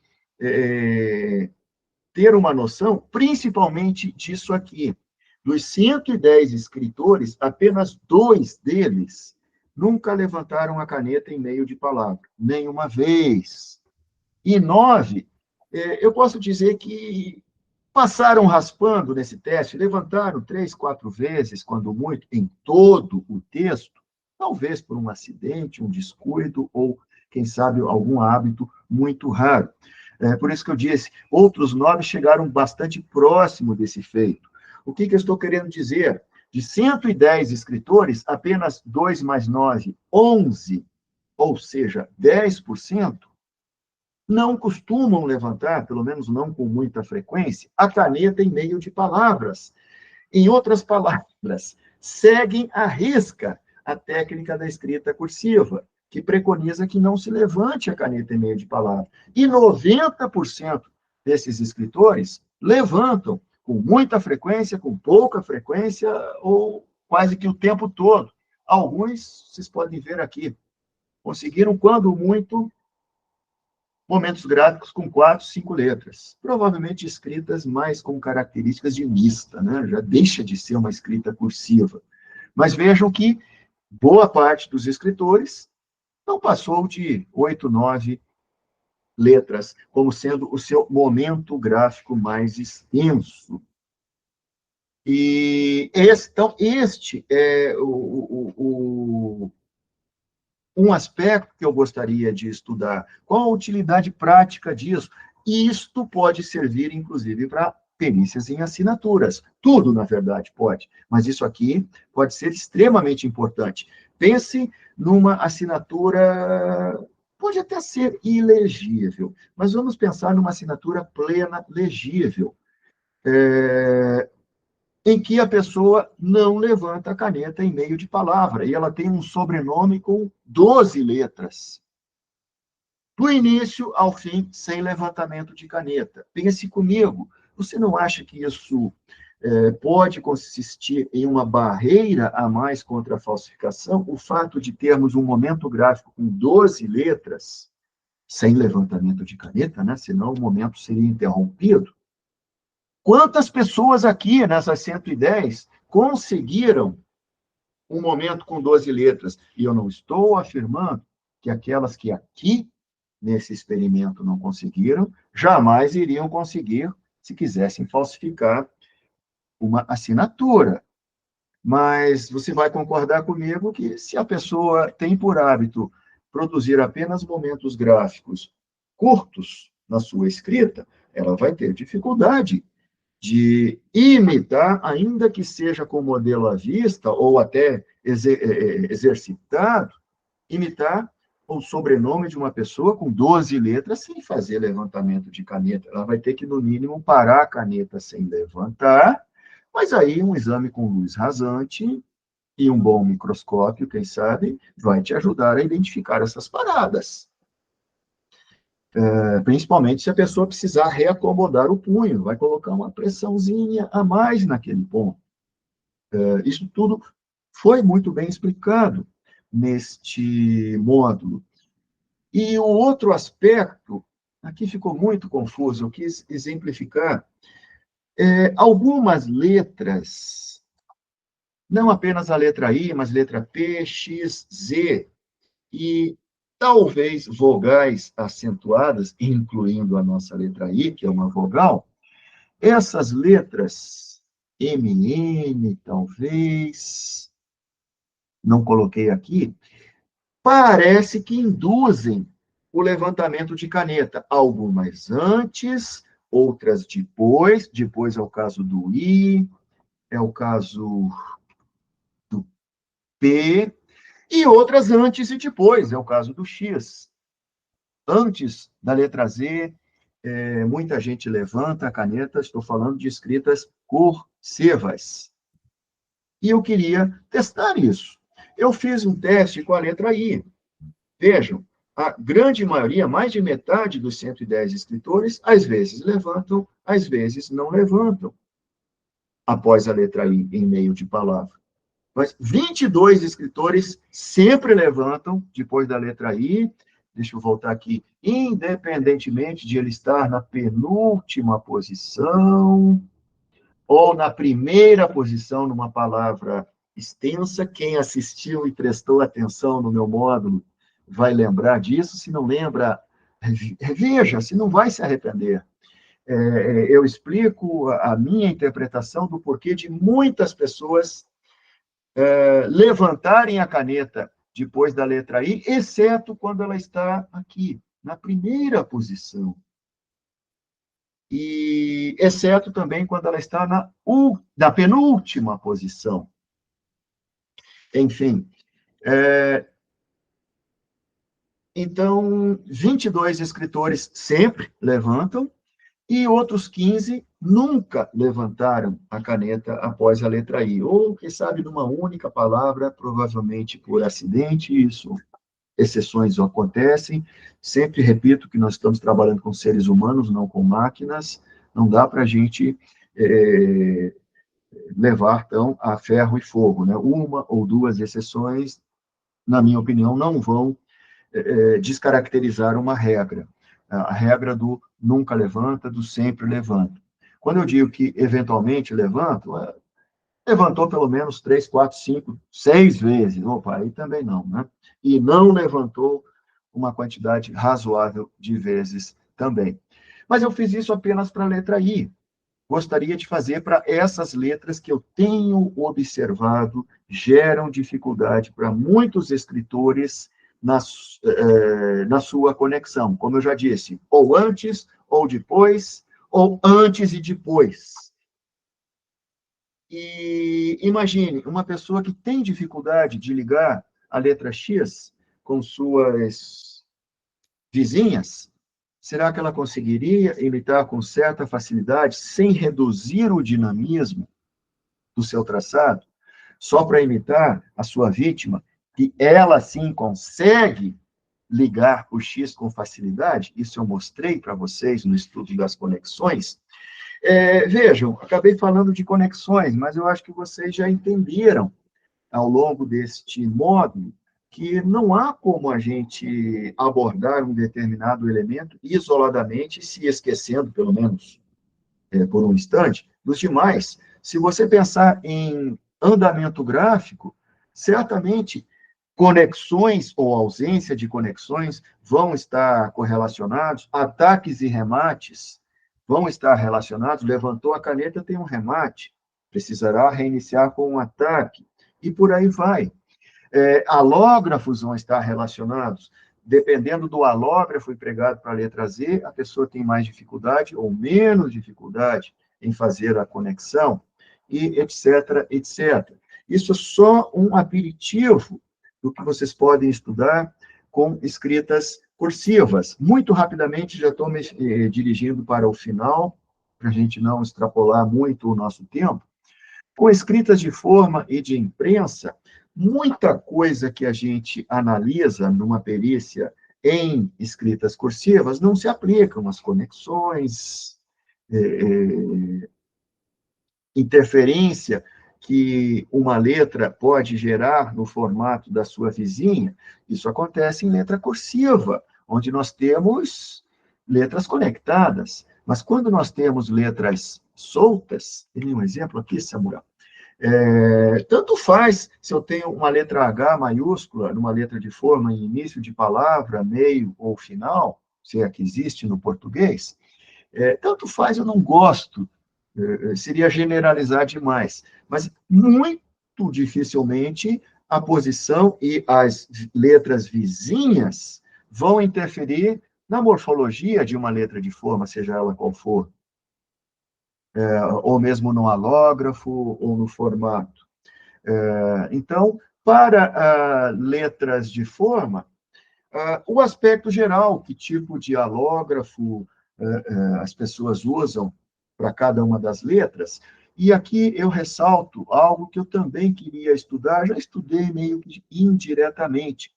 ter uma noção, principalmente disso aqui. Dos 110 escritores, apenas 2 deles nunca levantaram a caneta em meio de palavra, nenhuma vez. E 9, eu posso dizer que passaram raspando nesse teste, levantaram 3, 4 vezes, quando muito, em todo o texto, talvez por um acidente, um descuido, ou, quem sabe, algum hábito muito raro. Por isso que eu disse, outros 9 chegaram bastante próximo desse feito. O que eu estou querendo dizer? De 110 escritores, apenas 2 mais 9, 11, ou seja, 10%, não costumam levantar, pelo menos não com muita frequência, a caneta em meio de palavras. Em outras palavras, seguem à risca a técnica da escrita cursiva, que preconiza que não se levante a caneta em meio de palavra. E 90% desses escritores levantam com muita frequência, com pouca frequência, ou quase que o tempo todo. Alguns, vocês podem ver aqui, conseguiram, quando muito, momentos gráficos com 4, 5 letras, provavelmente escritas mais com características de mista, né? Já deixa de ser uma escrita cursiva. Mas vejam que boa parte dos escritores não passou de 8, 9 letras, como sendo o seu momento gráfico mais extenso. Então, este é um aspecto que eu gostaria de estudar. Qual a utilidade prática disso? E isto pode servir, inclusive, para perícias em assinaturas. Tudo, na verdade, pode. Mas isso aqui pode ser extremamente importante. Pense numa assinatura, pode até ser ilegível, mas vamos pensar numa assinatura plena, legível. Em que a pessoa não levanta a caneta em meio de palavra, e ela tem um sobrenome com 12 letras. Do início ao fim, sem levantamento de caneta. Pense comigo, você não acha que isso pode consistir em uma barreira a mais contra a falsificação? O fato de termos um momento gráfico com 12 letras, sem levantamento de caneta, né? Senão o momento seria interrompido. Quantas pessoas aqui, nessas 110, conseguiram um momento com 12 letras? E eu não estou afirmando que aquelas que aqui, nesse experimento, não conseguiram, jamais iriam conseguir se quisessem falsificar uma assinatura. Mas você vai concordar comigo que, se a pessoa tem por hábito produzir apenas momentos gráficos curtos na sua escrita, ela vai ter dificuldade de imitar, ainda que seja com modelo à vista, ou até exercitado, imitar o sobrenome de uma pessoa com 12 letras sem fazer levantamento de caneta. Ela vai ter que, no mínimo, parar a caneta sem levantar, mas aí um exame com luz rasante E um bom microscópio, quem sabe, vai te ajudar a identificar essas paradas. Principalmente se a pessoa precisar reacomodar o punho, vai colocar uma pressãozinha a mais naquele ponto. Isso tudo foi muito bem explicado neste módulo. E o outro aspecto, aqui ficou muito confuso, eu quis exemplificar, algumas letras, não apenas a letra I, mas letra P, X, Z, e talvez vogais acentuadas, incluindo a nossa letra I, que é uma vogal, essas letras, MN, talvez, não coloquei aqui, parece que induzem o levantamento de caneta, algumas antes, outras depois, depois é o caso do I, é o caso do P, e outras antes e depois, é o caso do X. Antes da letra Z, muita gente levanta a caneta, estou falando de escritas cursivas. E eu queria testar isso. Eu fiz um teste com a letra I. Vejam, a grande maioria, mais de metade dos 110 escritores, às vezes levantam, às vezes não levantam, após a letra I em meio de palavra. Mas 22 escritores sempre levantam depois da letra I. Deixa eu voltar aqui. Independentemente de ele estar na penúltima posição ou na primeira posição numa palavra extensa, quem assistiu e prestou atenção no meu módulo vai lembrar disso. Se não lembra, veja, se não vai se arrepender. Eu explico a minha interpretação do porquê de muitas pessoas levantarem a caneta depois da letra I, exceto quando ela está aqui, na primeira posição. E exceto também quando ela está na penúltima posição. Enfim, então, 22 escritores sempre levantam, e outros 15 nunca levantaram a caneta após a letra I, ou, quem sabe, numa única palavra, provavelmente por acidente, isso, exceções acontecem. Sempre repito que nós estamos trabalhando com seres humanos, não com máquinas, não dá para a gente levar, então, a ferro e fogo, né? Uma ou duas exceções, na minha opinião, não vão descaracterizar uma regra. A regra do nunca levanta, do sempre levanta. Quando eu digo que eventualmente levanto, levantou pelo menos 3, 4, 5, 6 vezes. Opa, aí também não, né? E não levantou uma quantidade razoável de vezes também. Mas eu fiz isso apenas para a letra I. Gostaria de fazer para essas letras que eu tenho observado geram dificuldade para muitos escritores na sua conexão. Como eu já disse, ou antes, ou depois, ou antes e depois. E imagine, uma pessoa que tem dificuldade de ligar a letra X com suas vizinhas, será que ela conseguiria imitar com certa facilidade, sem reduzir o dinamismo do seu traçado, só para imitar a sua vítima, e ela, sim, consegue ligar o X com facilidade? Isso eu mostrei para vocês no estudo das conexões. Vejam, acabei falando de conexões, mas eu acho que vocês já entenderam, ao longo deste módulo, que não há como a gente abordar um determinado elemento isoladamente, se esquecendo, pelo menos por um instante, dos demais. Se você pensar em andamento gráfico, certamente conexões ou ausência de conexões vão estar correlacionados, ataques e remates vão estar relacionados. Levantou a caneta, tem um remate, precisará reiniciar com um ataque, e por aí vai. Alógrafos vão estar relacionados. Dependendo do alógrafo empregado para a letra Z, a pessoa tem mais dificuldade ou menos dificuldade em fazer a conexão, e etc, etc. Isso é só um aperitivo do que vocês podem estudar com escritas cursivas. Muito rapidamente, já estou me dirigindo para o final, para a gente não extrapolar muito o nosso tempo. Com escritas de forma e de imprensa, muita coisa que a gente analisa numa perícia em escritas cursivas não se aplicam, as conexões, interferência que uma letra pode gerar no formato da sua vizinha, isso acontece em letra cursiva, onde nós temos letras conectadas. Mas quando nós temos letras soltas, tem um exemplo aqui, Samuel, tanto faz se eu tenho uma letra H maiúscula numa letra de forma em início de palavra, meio ou final, se é que existe no português, tanto faz, eu não gosto, seria generalizar demais, mas muito dificilmente a posição e as letras vizinhas vão interferir na morfologia de uma letra de forma, seja ela qual for, ou mesmo no alógrafo ou no formato. Então, para letras de forma, o aspecto geral, que tipo de alógrafo as pessoas usam para cada uma das letras, e aqui eu ressalto algo que eu também queria estudar, já estudei meio que indiretamente.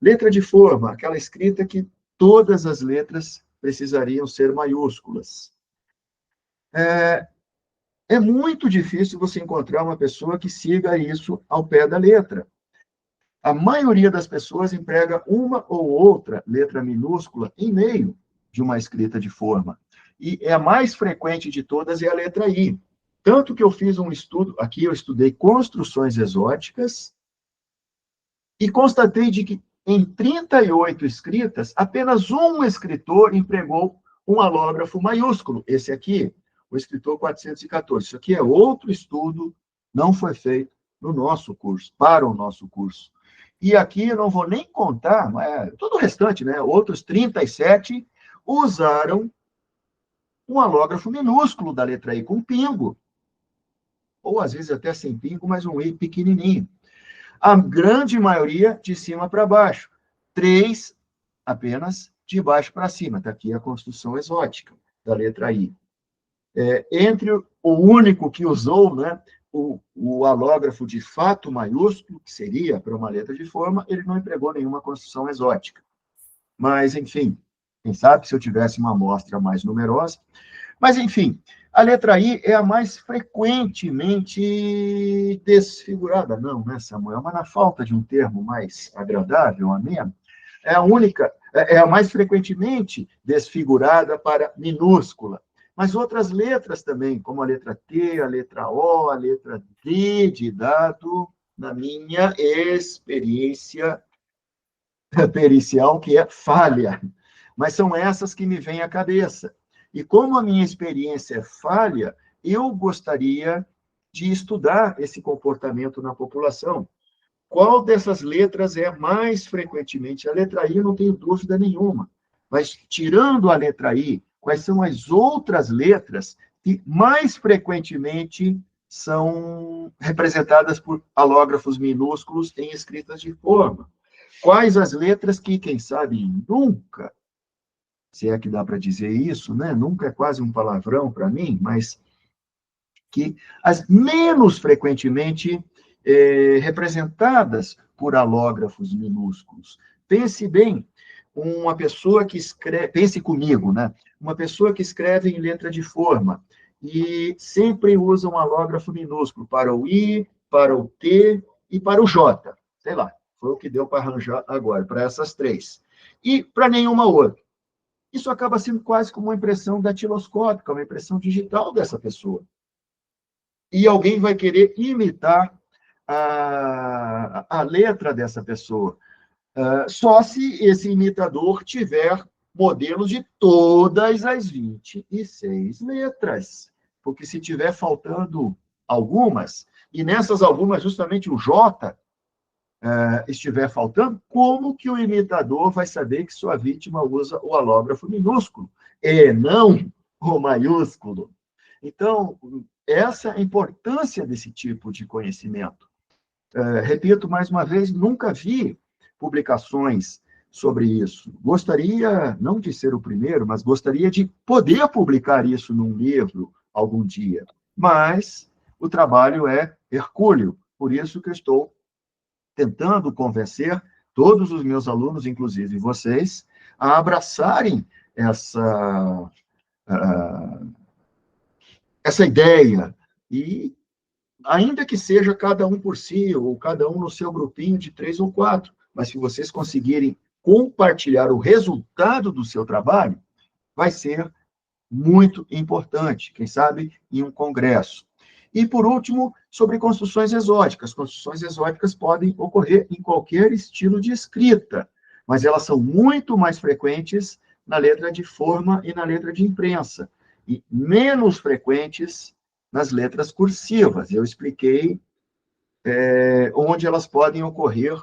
Letra de forma, aquela escrita que todas as letras precisariam ser maiúsculas. É muito difícil você encontrar uma pessoa que siga isso ao pé da letra. A maioria das pessoas emprega uma ou outra letra minúscula em meio de uma escrita de forma. E a mais frequente de todas é a letra I. Tanto que eu fiz um estudo, aqui eu estudei construções exóticas, e constatei de que em 38 escritas, apenas um escritor empregou um alógrafo maiúsculo. Esse aqui, o escritor 414. Isso aqui é outro estudo, não foi feito no nosso curso, para o nosso curso. E aqui eu não vou nem contar, mas todo o restante, né? Outros 37 usaram um alógrafo minúsculo da letra I com pingo, ou às vezes até sem pingo, mas um I pequenininho. A grande maioria de cima para baixo. 3 apenas de baixo para cima. Está aqui a construção exótica da letra I. Entre o único que usou, né, o alógrafo de fato maiúsculo, que seria para uma letra de forma, ele não empregou nenhuma construção exótica. Mas, enfim, quem sabe se eu tivesse uma amostra mais numerosa. Mas, enfim, a letra I é a mais frequentemente desfigurada. Não, né, Samuel? Mas na falta de um termo mais agradável, ameno, é a única, é a mais frequentemente desfigurada para minúscula. Mas outras letras também, como a letra T, a letra O, a letra D de dado, na minha experiência pericial, que é falha. Mas são essas que me vêm à cabeça. E como a minha experiência é falha, eu gostaria de estudar esse comportamento na população. Qual dessas letras é mais frequentemente? A letra I, não tenho dúvida nenhuma. Mas, tirando a letra I, quais são as outras letras que mais frequentemente são representadas por alógrafos minúsculos em escritas de forma? Quais as letras que, quem sabe, nunca, se é que dá para dizer isso, né? Nunca é quase um palavrão para mim, mas que as menos frequentemente representadas por alógrafos minúsculos. Pense bem, uma pessoa que escreve, pense comigo, né? Uma pessoa que escreve em letra de forma e sempre usa um alógrafo minúsculo para o I, para o T e para o J. Sei lá, foi o que deu para arranjar agora, para essas 3. E para nenhuma outra. Isso acaba sendo quase como uma impressão datiloscópica, uma impressão digital dessa pessoa. E alguém vai querer imitar a letra dessa pessoa. Só se esse imitador tiver modelos de todas as 26 letras. Porque se tiver faltando algumas, e nessas algumas justamente o J estiver faltando, como que o imitador vai saber que sua vítima usa o alógrafo minúsculo e não o maiúsculo? Então, essa é a importância desse tipo de conhecimento. Repito mais uma vez, nunca vi publicações sobre isso. Gostaria, não de ser o primeiro, mas gostaria de poder publicar isso num livro algum dia. Mas o trabalho é hercúleo. Por isso que eu estou tentando convencer todos os meus alunos, inclusive vocês, a abraçarem essa ideia. E, ainda que seja cada um por si, ou cada um no seu grupinho de 3 ou 4, mas se vocês conseguirem compartilhar o resultado do seu trabalho, vai ser muito importante, quem sabe em um congresso. E, por último, sobre construções exóticas. Construções exóticas podem ocorrer em qualquer estilo de escrita, mas elas são muito mais frequentes na letra de forma e na letra de imprensa, e menos frequentes nas letras cursivas. Eu expliquei onde elas podem ocorrer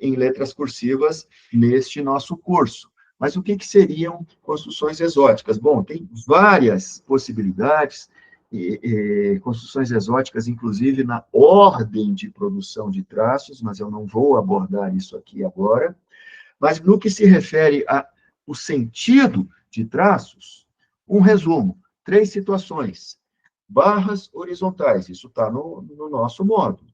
em letras cursivas neste nosso curso. Mas o que seriam construções exóticas? Bom, tem várias possibilidades, construções exóticas, inclusive na ordem de produção de traços, mas eu não vou abordar isso aqui agora. Mas no que se refere ao sentido de traços, um resumo: 3 situações. Barras horizontais, isso está no nosso módulo.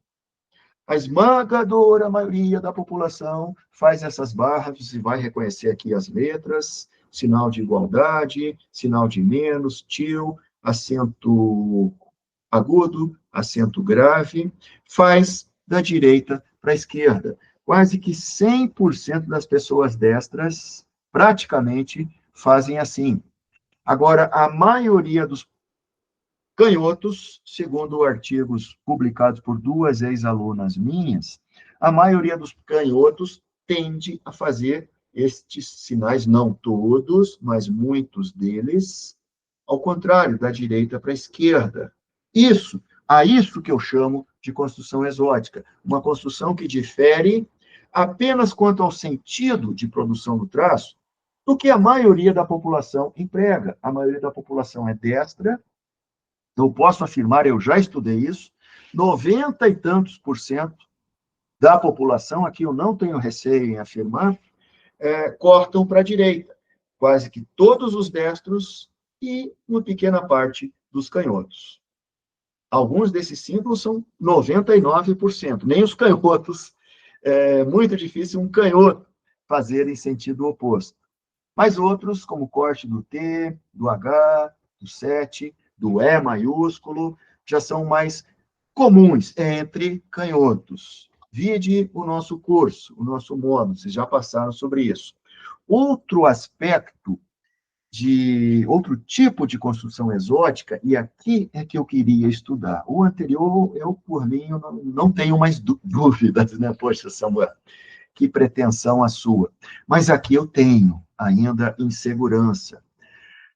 A esmagadora maioria da população faz essas barras, você vai reconhecer aqui as letras, sinal de igualdade, sinal de menos, tio, acento agudo, acento grave, faz da direita para a esquerda. Quase que 100% das pessoas destras, praticamente, fazem assim. Agora, a maioria dos canhotos, segundo artigos publicados por 2 ex-alunas minhas, a maioria dos canhotos tende a fazer estes sinais, não todos, mas muitos deles, ao contrário, da direita para a esquerda. Isso que eu chamo de construção exótica, uma construção que difere apenas quanto ao sentido de produção do traço do que a maioria da população emprega. A maioria da população é destra. Eu posso afirmar, eu já estudei isso, 90 e tantos % da população, aqui eu não tenho receio em afirmar, cortam para a direita. Quase que todos os destros e uma pequena parte dos canhotos. Alguns desses símbolos são 99%, nem os canhotos. É muito difícil um canhoto fazer em sentido oposto. Mas outros, como o corte do T, do H, do 7, do E maiúsculo, já são mais comuns entre canhotos. Vide o nosso curso, o nosso módulo, vocês já passaram sobre isso. Outro tipo de construção exótica, e aqui é que eu queria estudar. O anterior, eu, por mim, eu não tenho mais dúvidas, né? Poxa, Samuel, que pretensão a sua. Mas aqui eu tenho ainda insegurança.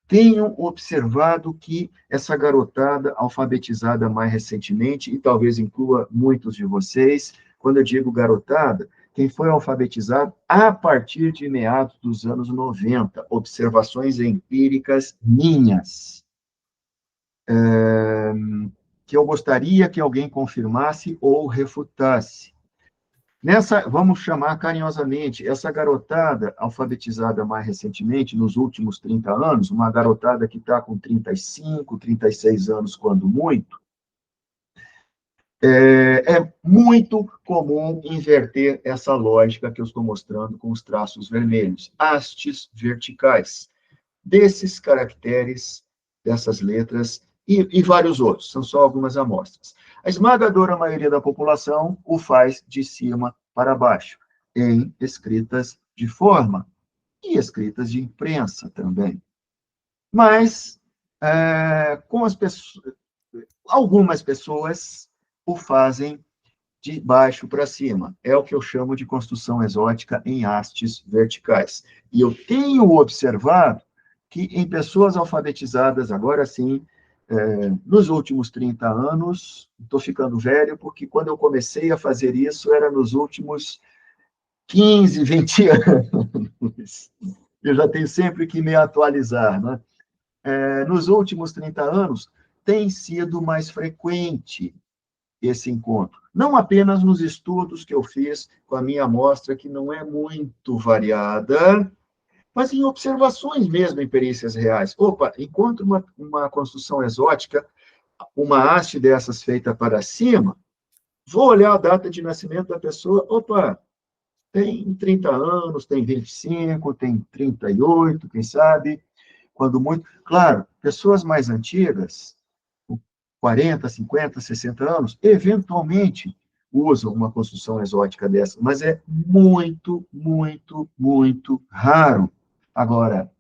Tenho observado que essa garotada alfabetizada mais recentemente, e talvez inclua muitos de vocês, quando eu digo garotada, quem foi alfabetizado a partir de meados dos anos 90, observações empíricas minhas, que eu gostaria que alguém confirmasse ou refutasse. Vamos chamar carinhosamente, essa garotada alfabetizada mais recentemente, nos últimos 30 anos, uma garotada que está com 35, 36 anos, quando muito, é muito comum inverter essa lógica que eu estou mostrando com os traços vermelhos, hastes verticais, desses caracteres, dessas letras, e vários outros, são só algumas amostras. A esmagadora maioria da população o faz de cima para baixo, em escritas de forma e escritas de imprensa também. Mas, algumas pessoas o fazem de baixo para cima. É o que eu chamo de construção exótica em hastes verticais. E eu tenho observado que em pessoas alfabetizadas, agora sim, nos últimos 30 anos, estou ficando velho, porque quando eu comecei a fazer isso, era nos últimos 15, 20 anos. Eu já tenho sempre que me atualizar, né? Nos últimos 30 anos, tem sido mais frequente esse encontro. Não apenas nos estudos que eu fiz com a minha amostra, que não é muito variada, mas em observações mesmo, em perícias reais. Opa, encontro uma construção exótica uma haste dessas feita para cima, vou olhar a data de nascimento da pessoa, opa, tem 30 anos, tem 25, tem 38, quem sabe, quando muito. Claro, pessoas mais antigas, 40, 50, 60 anos, eventualmente usam uma construção exótica dessa, mas é muito, muito, muito raro. Agora,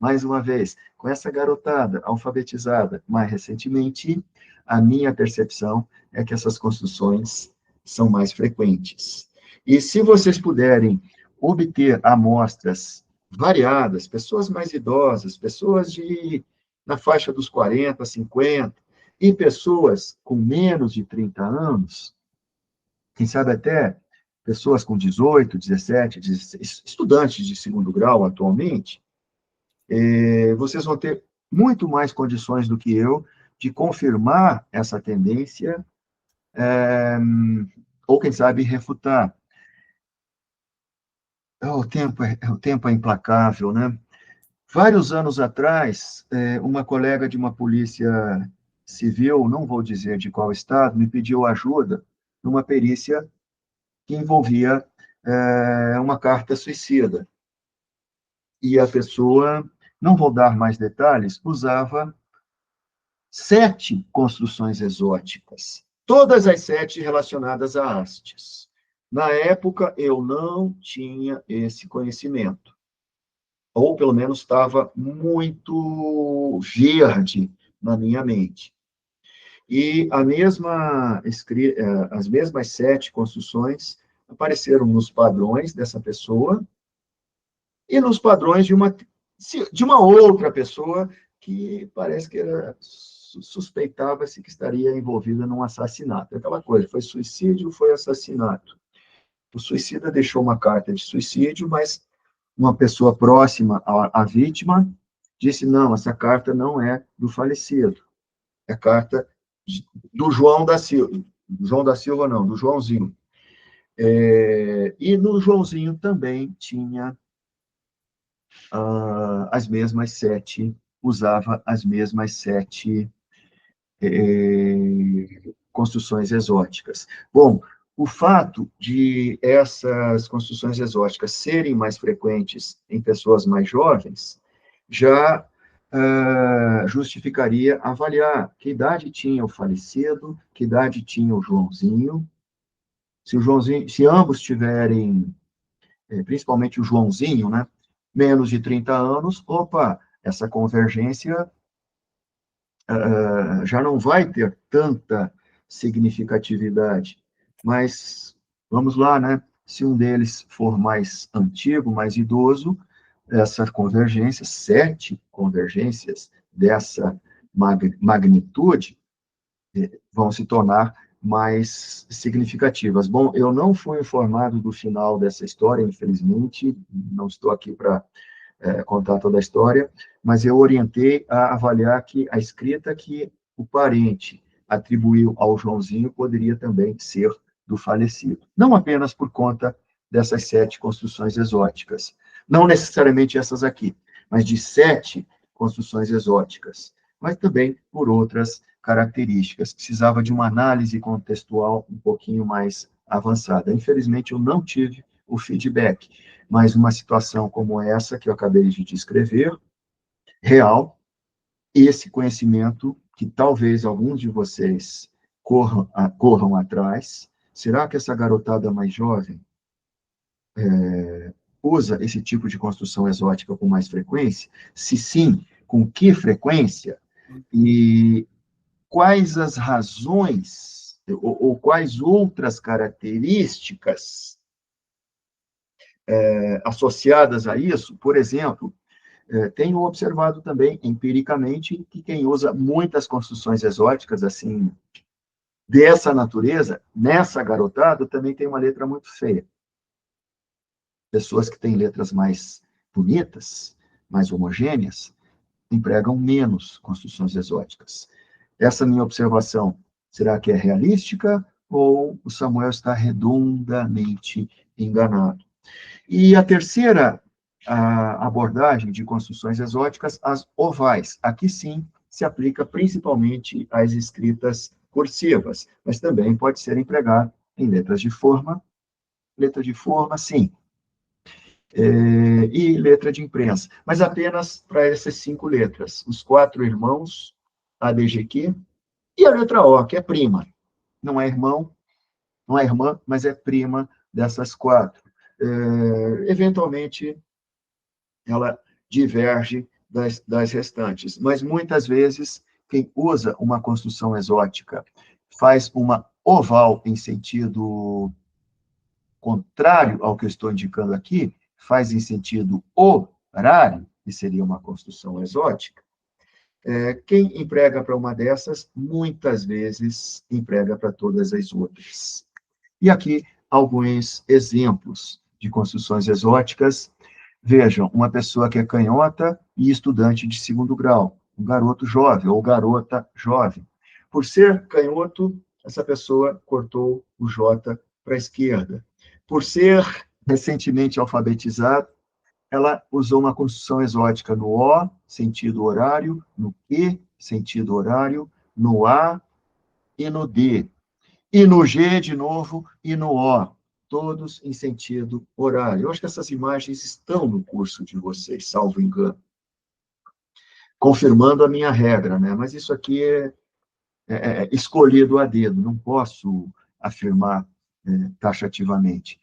mais uma vez, com essa garotada alfabetizada mais recentemente, a minha percepção é que essas construções são mais frequentes. E se vocês puderem obter amostras variadas, pessoas mais idosas, pessoas na faixa dos 40, 50, e pessoas com menos de 30 anos, quem sabe até pessoas com 18, 17, 16, estudantes de segundo grau atualmente, vocês vão ter muito mais condições do que eu de confirmar essa tendência, ou quem sabe refutar. O tempo é implacável, né? Vários anos atrás, uma colega de uma polícia civil, não vou dizer de qual estado, me pediu ajuda numa perícia que envolvia uma carta suicida. E a pessoa, não vou dar mais detalhes, usava 7 construções exóticas, todas as 7 relacionadas a hastes. Na época, eu não tinha esse conhecimento, ou pelo menos estava muito verde na minha mente. E as mesmas 7 construções apareceram nos padrões dessa pessoa e nos padrões de uma outra pessoa que parece que suspeitava-se que estaria envolvida num assassinato. Aquela coisa, foi suicídio, foi assassinato. O suicida deixou uma carta de suicídio, mas uma pessoa próxima à vítima disse, não, essa carta não é do falecido, é carta do João da Silva. João da Silva, não, do Joãozinho. E no Joãozinho também tinha as mesmas 7, usava as mesmas 7 construções exóticas. Bom, o fato de essas construções exóticas serem mais frequentes em pessoas mais jovens já justificaria avaliar que idade tinha o falecido, que idade tinha o Joãozinho. Se ambos tiverem, principalmente o Joãozinho, né, menos de 30 anos, opa, essa convergência já não vai ter tanta significatividade. Mas, vamos lá, né? Se um deles for mais antigo, mais idoso, essa convergência, 7 convergências dessa magnitude, vão se tornar mais significativas. Bom, eu não fui informado do final dessa história, infelizmente, não estou aqui para contar toda a história, mas eu orientei a avaliar que a escrita que o parente atribuiu ao Joãozinho poderia também ser do falecido. Não apenas por conta dessas 7 construções exóticas, não necessariamente essas aqui, mas de 7 construções exóticas, mas também por outras características. Precisava de uma análise contextual um pouquinho mais avançada. Infelizmente, eu não tive o feedback, mas uma situação como essa que eu acabei de descrever, real, esse conhecimento que talvez alguns de vocês corram atrás, será que essa garotada mais jovem usa esse tipo de construção exótica com mais frequência? Se sim, com que frequência? E quais as razões ou quais outras características associadas a isso? Por exemplo, tenho observado também, empiricamente, que quem usa muitas construções exóticas, assim, dessa natureza, nessa garotada, também tem uma letra muito feia. Pessoas que têm letras mais bonitas, mais homogêneas, empregam menos construções exóticas. Essa minha observação, será que é realística ou o Samuel está redondamente enganado? E a terceira abordagem de construções exóticas, as ovais. Aqui sim, se aplica principalmente às escritas cursivas, mas também pode ser empregado em letra de forma, sim, e letra de imprensa, mas apenas para essas 5 letras, os 4 irmãos, ADGQ, e a letra O, que é prima, não é irmão, não é irmã, mas é prima dessas 4. Eventualmente, ela diverge das restantes, mas muitas vezes quem usa uma construção exótica faz uma oval em sentido contrário ao que eu estou indicando aqui, faz em sentido horário, que seria uma construção exótica. Quem emprega para uma dessas, muitas vezes emprega para todas as outras. E aqui alguns exemplos de construções exóticas. Vejam, uma pessoa que é canhota e estudante de 2º grau, um garoto jovem ou garota jovem. Por ser canhoto, essa pessoa cortou o J para a esquerda. Por ser recentemente alfabetizado, ela usou uma construção exótica no O, sentido horário, no Q, sentido horário, no A e no D. E no G, de novo, e no O, todos em sentido horário. Eu acho que essas imagens estão no curso de vocês, salvo engano, confirmando a minha regra, né? Mas isso aqui é escolhido a dedo, não posso afirmar taxativamente.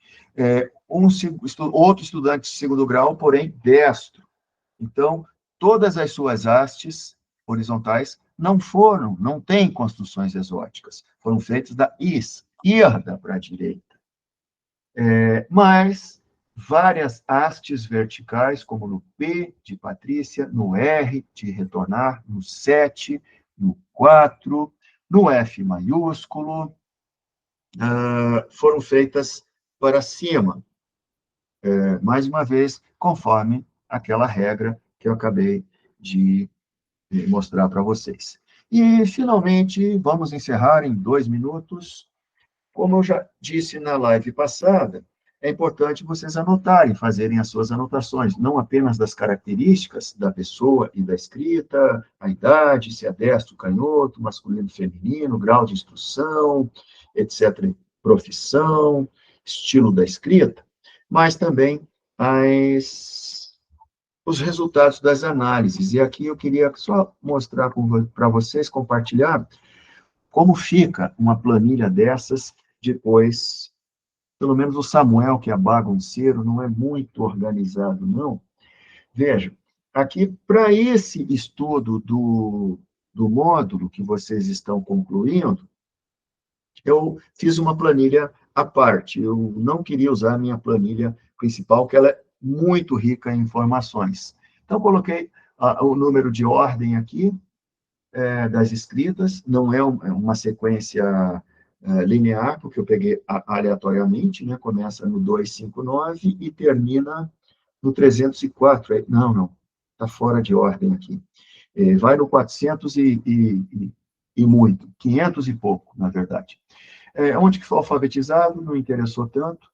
Outro estudante de 2º grau, porém destro. Então, todas as suas hastes horizontais não têm construções exóticas, foram feitas da esquerda para a direita. Mas várias hastes verticais, como no P de Patrícia, no R de retornar, no 7, no 4, no F maiúsculo, foram feitas para cima, mais uma vez, conforme aquela regra que eu acabei de mostrar para vocês. E, finalmente, vamos encerrar em 2 minutos. Como eu já disse na live passada, é importante vocês anotarem, fazerem as suas anotações, não apenas das características da pessoa e da escrita, a idade, se é destro, canhoto, masculino, feminino, grau de instrução, etc., profissão, estilo da escrita, mas também os resultados das análises. E aqui eu queria só mostrar para vocês, compartilhar, como fica uma planilha dessas depois. Pelo menos o Samuel, que é bagunceiro, não é muito organizado, não. Veja, aqui, para esse estudo do módulo que vocês estão concluindo, eu fiz uma planilha à parte. Eu não queria usar a minha planilha principal, que ela é muito rica em informações. Então, coloquei o número de ordem aqui, das escritas, não é uma sequência linear, porque eu peguei aleatoriamente, né? Começa no 259 e termina no 304. Não, está fora de ordem aqui. Vai no 400 e muito, 500 e pouco, na verdade. Onde que foi alfabetizado, não interessou tanto.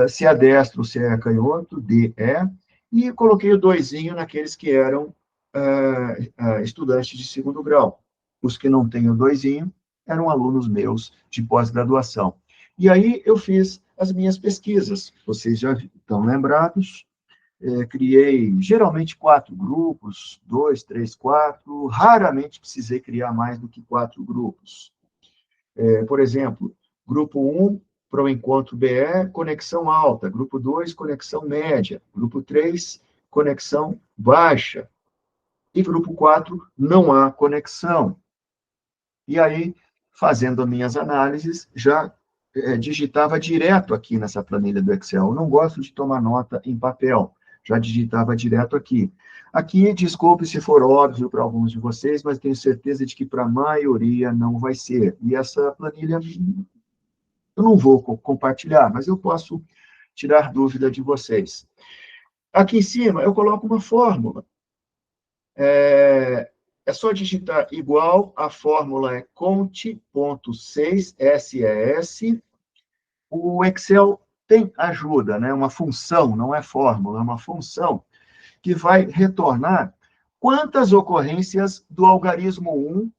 Se é destro, se é canhoto, D, E. E coloquei o 2 naqueles que eram estudantes de 2º grau. Os que não têm o 2 eram alunos meus de pós-graduação. E aí eu fiz as minhas pesquisas. Vocês já estão lembrados. Criei, geralmente, 4 grupos, 2, 3, 4. Raramente precisei criar mais do que 4 grupos. Por exemplo, grupo 1, para o encontro BE, conexão alta. Grupo 2, conexão média. Grupo 3, conexão baixa. E grupo 4, não há conexão. E aí, fazendo as minhas análises, já digitava direto aqui nessa planilha do Excel. Eu não gosto de tomar nota em papel, já digitava direto aqui. Aqui, desculpe se for óbvio para alguns de vocês, mas tenho certeza de que para a maioria não vai ser. E essa planilha eu não vou compartilhar, mas eu posso tirar dúvida de vocês. Aqui em cima, eu coloco uma fórmula. É só digitar igual, a fórmula é conte.6, SES. O Excel tem ajuda, né? Uma função, não é fórmula, é uma função que vai retornar quantas ocorrências do algarismo 1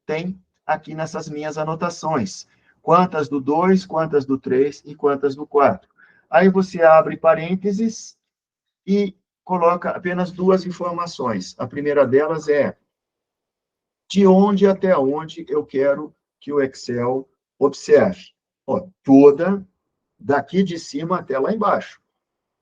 tem aqui nessas minhas anotações. Quantas do 2, quantas do 3 e quantas do 4. Aí você abre parênteses e coloca apenas duas informações. A primeira delas é de onde até onde eu quero que o Excel observe. Ó, toda daqui de cima até lá embaixo.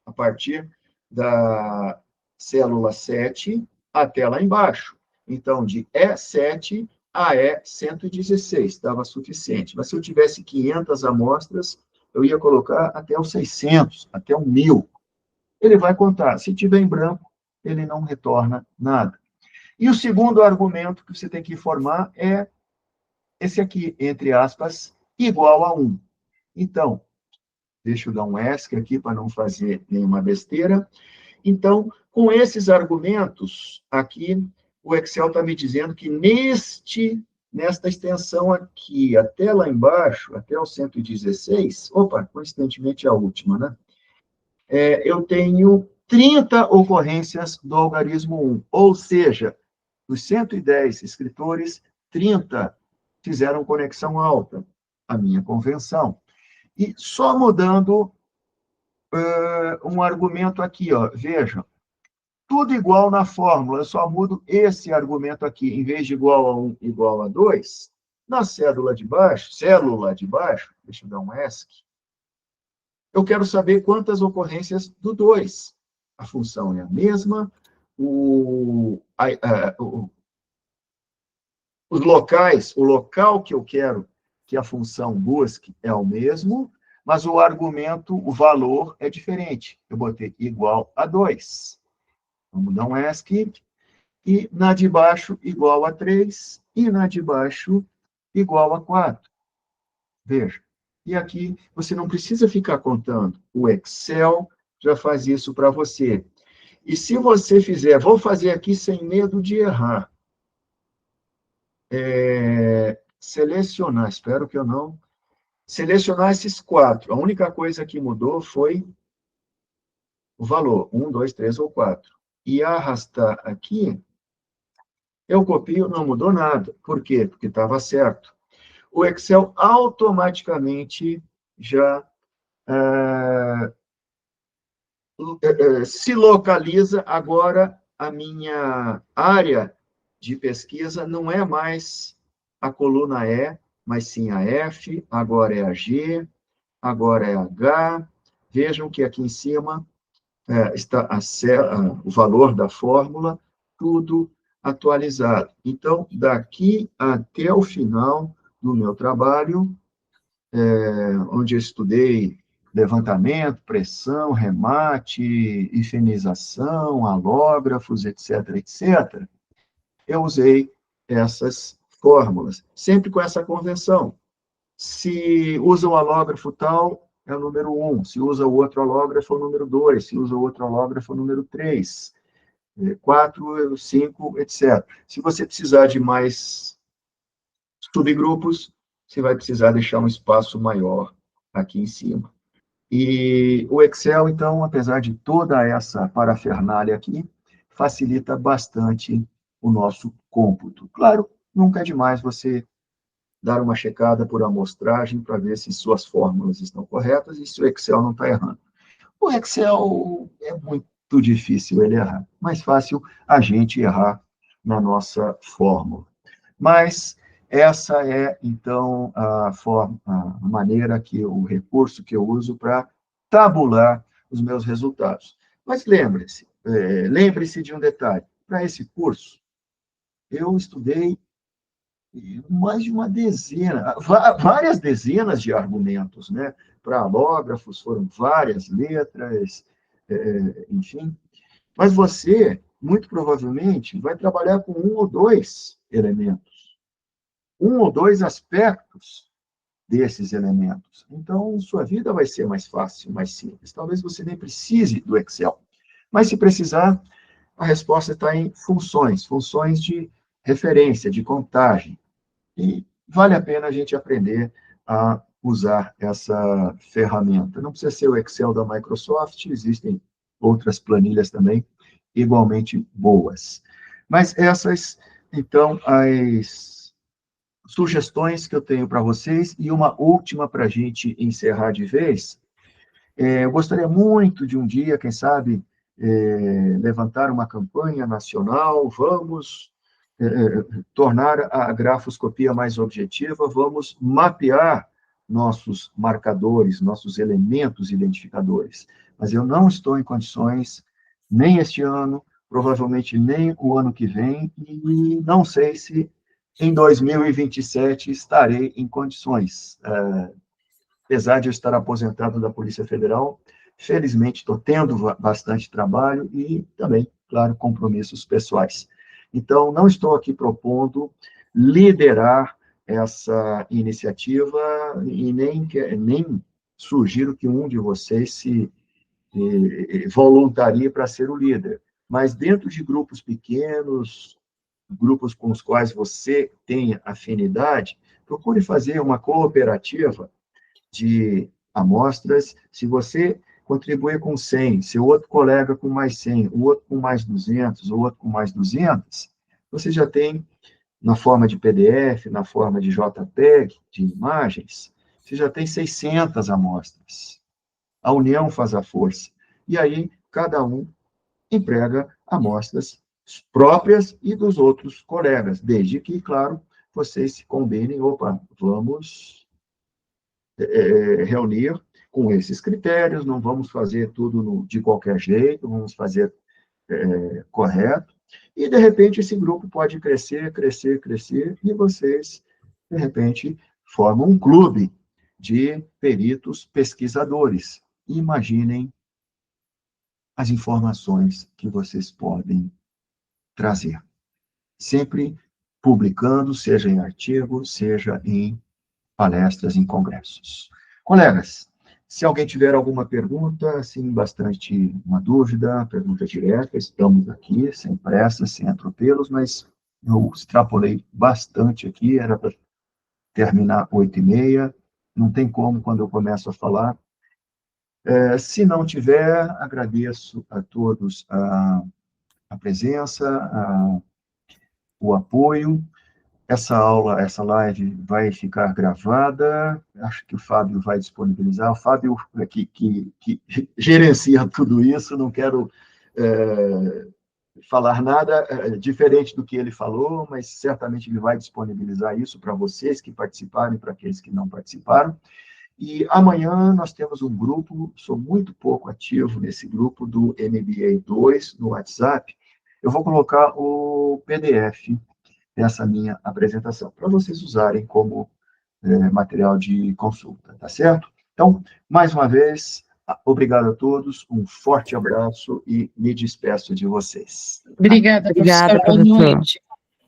A partir da célula 7 até lá embaixo. Então, de E7 a E116, estava suficiente. Mas se eu tivesse 500 amostras, eu ia colocar até os 600, até o 1000. Ele vai contar. Se tiver em branco, ele não retorna nada. E o segundo argumento que você tem que informar é esse aqui, entre aspas, igual a 1. Então, deixa eu dar um ESC aqui para não fazer nenhuma besteira. Então, com esses argumentos aqui, o Excel está me dizendo que nesta extensão aqui, até lá embaixo, até o 116, opa, coincidentemente a última, né? Eu tenho 30 ocorrências do algarismo 1, ou seja, dos 110 escritores, 30 fizeram conexão alta, a minha convenção. E só mudando um argumento aqui, ó, vejam, tudo igual na fórmula, eu só mudo esse argumento aqui, em vez de igual a 1, igual a 2, na célula de baixo, deixa eu dar um ESC, eu quero saber quantas ocorrências do 2. A função é a mesma, os locais, o local que eu quero que a função busque é o mesmo, mas o argumento, o valor é diferente. Eu botei igual a 2. Vamos dar um ESC. E na de baixo, igual a 3. E na de baixo, igual a 4. Veja. E aqui, você não precisa ficar contando. O Excel já faz isso para você. E se você fizer, vou fazer aqui sem medo de errar. Selecionar, espero que eu não... Selecionar esses 4. A única coisa que mudou foi o valor, 1, 2, 3 ou 4. E arrastar aqui, eu copio, não mudou nada. Por quê? Porque estava certo. O Excel automaticamente já se localiza. Agora, a minha área de pesquisa não é mais a coluna E, mas sim a F, agora é a G, agora é a H. Vejam que aqui em cima está o valor da fórmula, tudo atualizado. Então, daqui até o final do meu trabalho, onde eu estudei levantamento, pressão, remate, hifenização, alógrafos, etc., etc., eu usei essas fórmulas, sempre com essa convenção. Se usa o alógrafo tal, é o número 1. Se usa o outro alógrafo, é o número 2. Se usa o outro alógrafo, é o número 3. 4, 5, etc. Se você precisar de mais subgrupos, você vai precisar deixar um espaço maior aqui em cima. E o Excel, então, apesar de toda essa parafernália aqui, facilita bastante o nosso cômputo. Claro, nunca é demais você dar uma checada por amostragem para ver se suas fórmulas estão corretas e se o Excel não está errando. O Excel é muito difícil ele errar. Mais fácil a gente errar na nossa fórmula. Mas essa é, então, a maneira o recurso que eu uso para tabular os meus resultados. Mas lembre-se de um detalhe. Para esse curso, eu estudei mais de uma dezena, várias dezenas de argumentos, né? Para alógrafos foram várias letras, enfim. Mas você, muito provavelmente, vai trabalhar com um ou dois elementos, um ou dois aspectos desses elementos. Então, sua vida vai ser mais fácil, mais simples. Talvez você nem precise do Excel. Mas, se precisar, a resposta está em funções de referência, de contagem. E vale a pena a gente aprender a usar essa ferramenta. Não precisa ser o Excel da Microsoft, existem outras planilhas também igualmente boas. Mas essas, então, as sugestões que eu tenho para vocês, e uma última para a gente encerrar de vez. Eu gostaria muito de um dia, quem sabe, levantar uma campanha nacional, vamos tornar a grafoscopia mais objetiva, vamos mapear nossos marcadores, nossos elementos identificadores. Mas eu não estou em condições, nem este ano, provavelmente nem o ano que vem, e não sei se em 2027 estarei em condições. Apesar de eu estar aposentado da Polícia Federal, felizmente estou tendo bastante trabalho e também, claro, compromissos pessoais. Então, não estou aqui propondo liderar essa iniciativa e nem sugiro que um de vocês se voluntarie para ser o líder. Mas dentro de grupos pequenos, grupos com os quais você tem afinidade, procure fazer uma cooperativa de amostras. Se você contribuir com 100, seu outro colega com mais 100, o outro com mais 200, o outro com mais 200, você já tem, na forma de PDF, na forma de JPEG, de imagens, você já tem 600 amostras. A união faz a força. E aí, cada um emprega amostras próprias e dos outros colegas, desde que, claro, vocês se combinem, opa, vamos reunir com esses critérios, não vamos fazer tudo de qualquer jeito, vamos fazer correto, e, de repente, esse grupo pode crescer, crescer, crescer, e vocês, de repente, formam um clube de peritos pesquisadores. Imaginem as informações que vocês podem trazer. Sempre publicando, seja em artigo, seja em palestras, em congressos. Colegas, se alguém tiver alguma pergunta, assim, bastante uma dúvida, pergunta direta, estamos aqui, sem pressa, sem atropelos, mas eu extrapolei bastante aqui, era para terminar 8h30, não tem como quando eu começo a falar. Se não tiver, agradeço a todos a presença, o apoio. Essa aula, essa live vai ficar gravada, acho que o Fábio vai disponibilizar. O Fábio, que gerencia tudo isso, não quero falar nada diferente do que ele falou, mas certamente ele vai disponibilizar isso para vocês que participaram e para aqueles que não participaram. E amanhã nós temos um grupo, sou muito pouco ativo nesse grupo do MBA 2 no WhatsApp. Eu vou colocar o PDF dessa minha apresentação, para vocês usarem como material de consulta, tá certo? Então, mais uma vez, obrigado a todos, um forte abraço e me despeço de vocês. Obrigada, professor. Boa noite.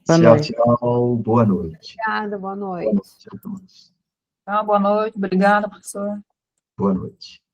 Tchau, tchau. Boa noite. Obrigada, boa noite. Boa noite a todos. Boa noite, obrigada, professor. Boa noite.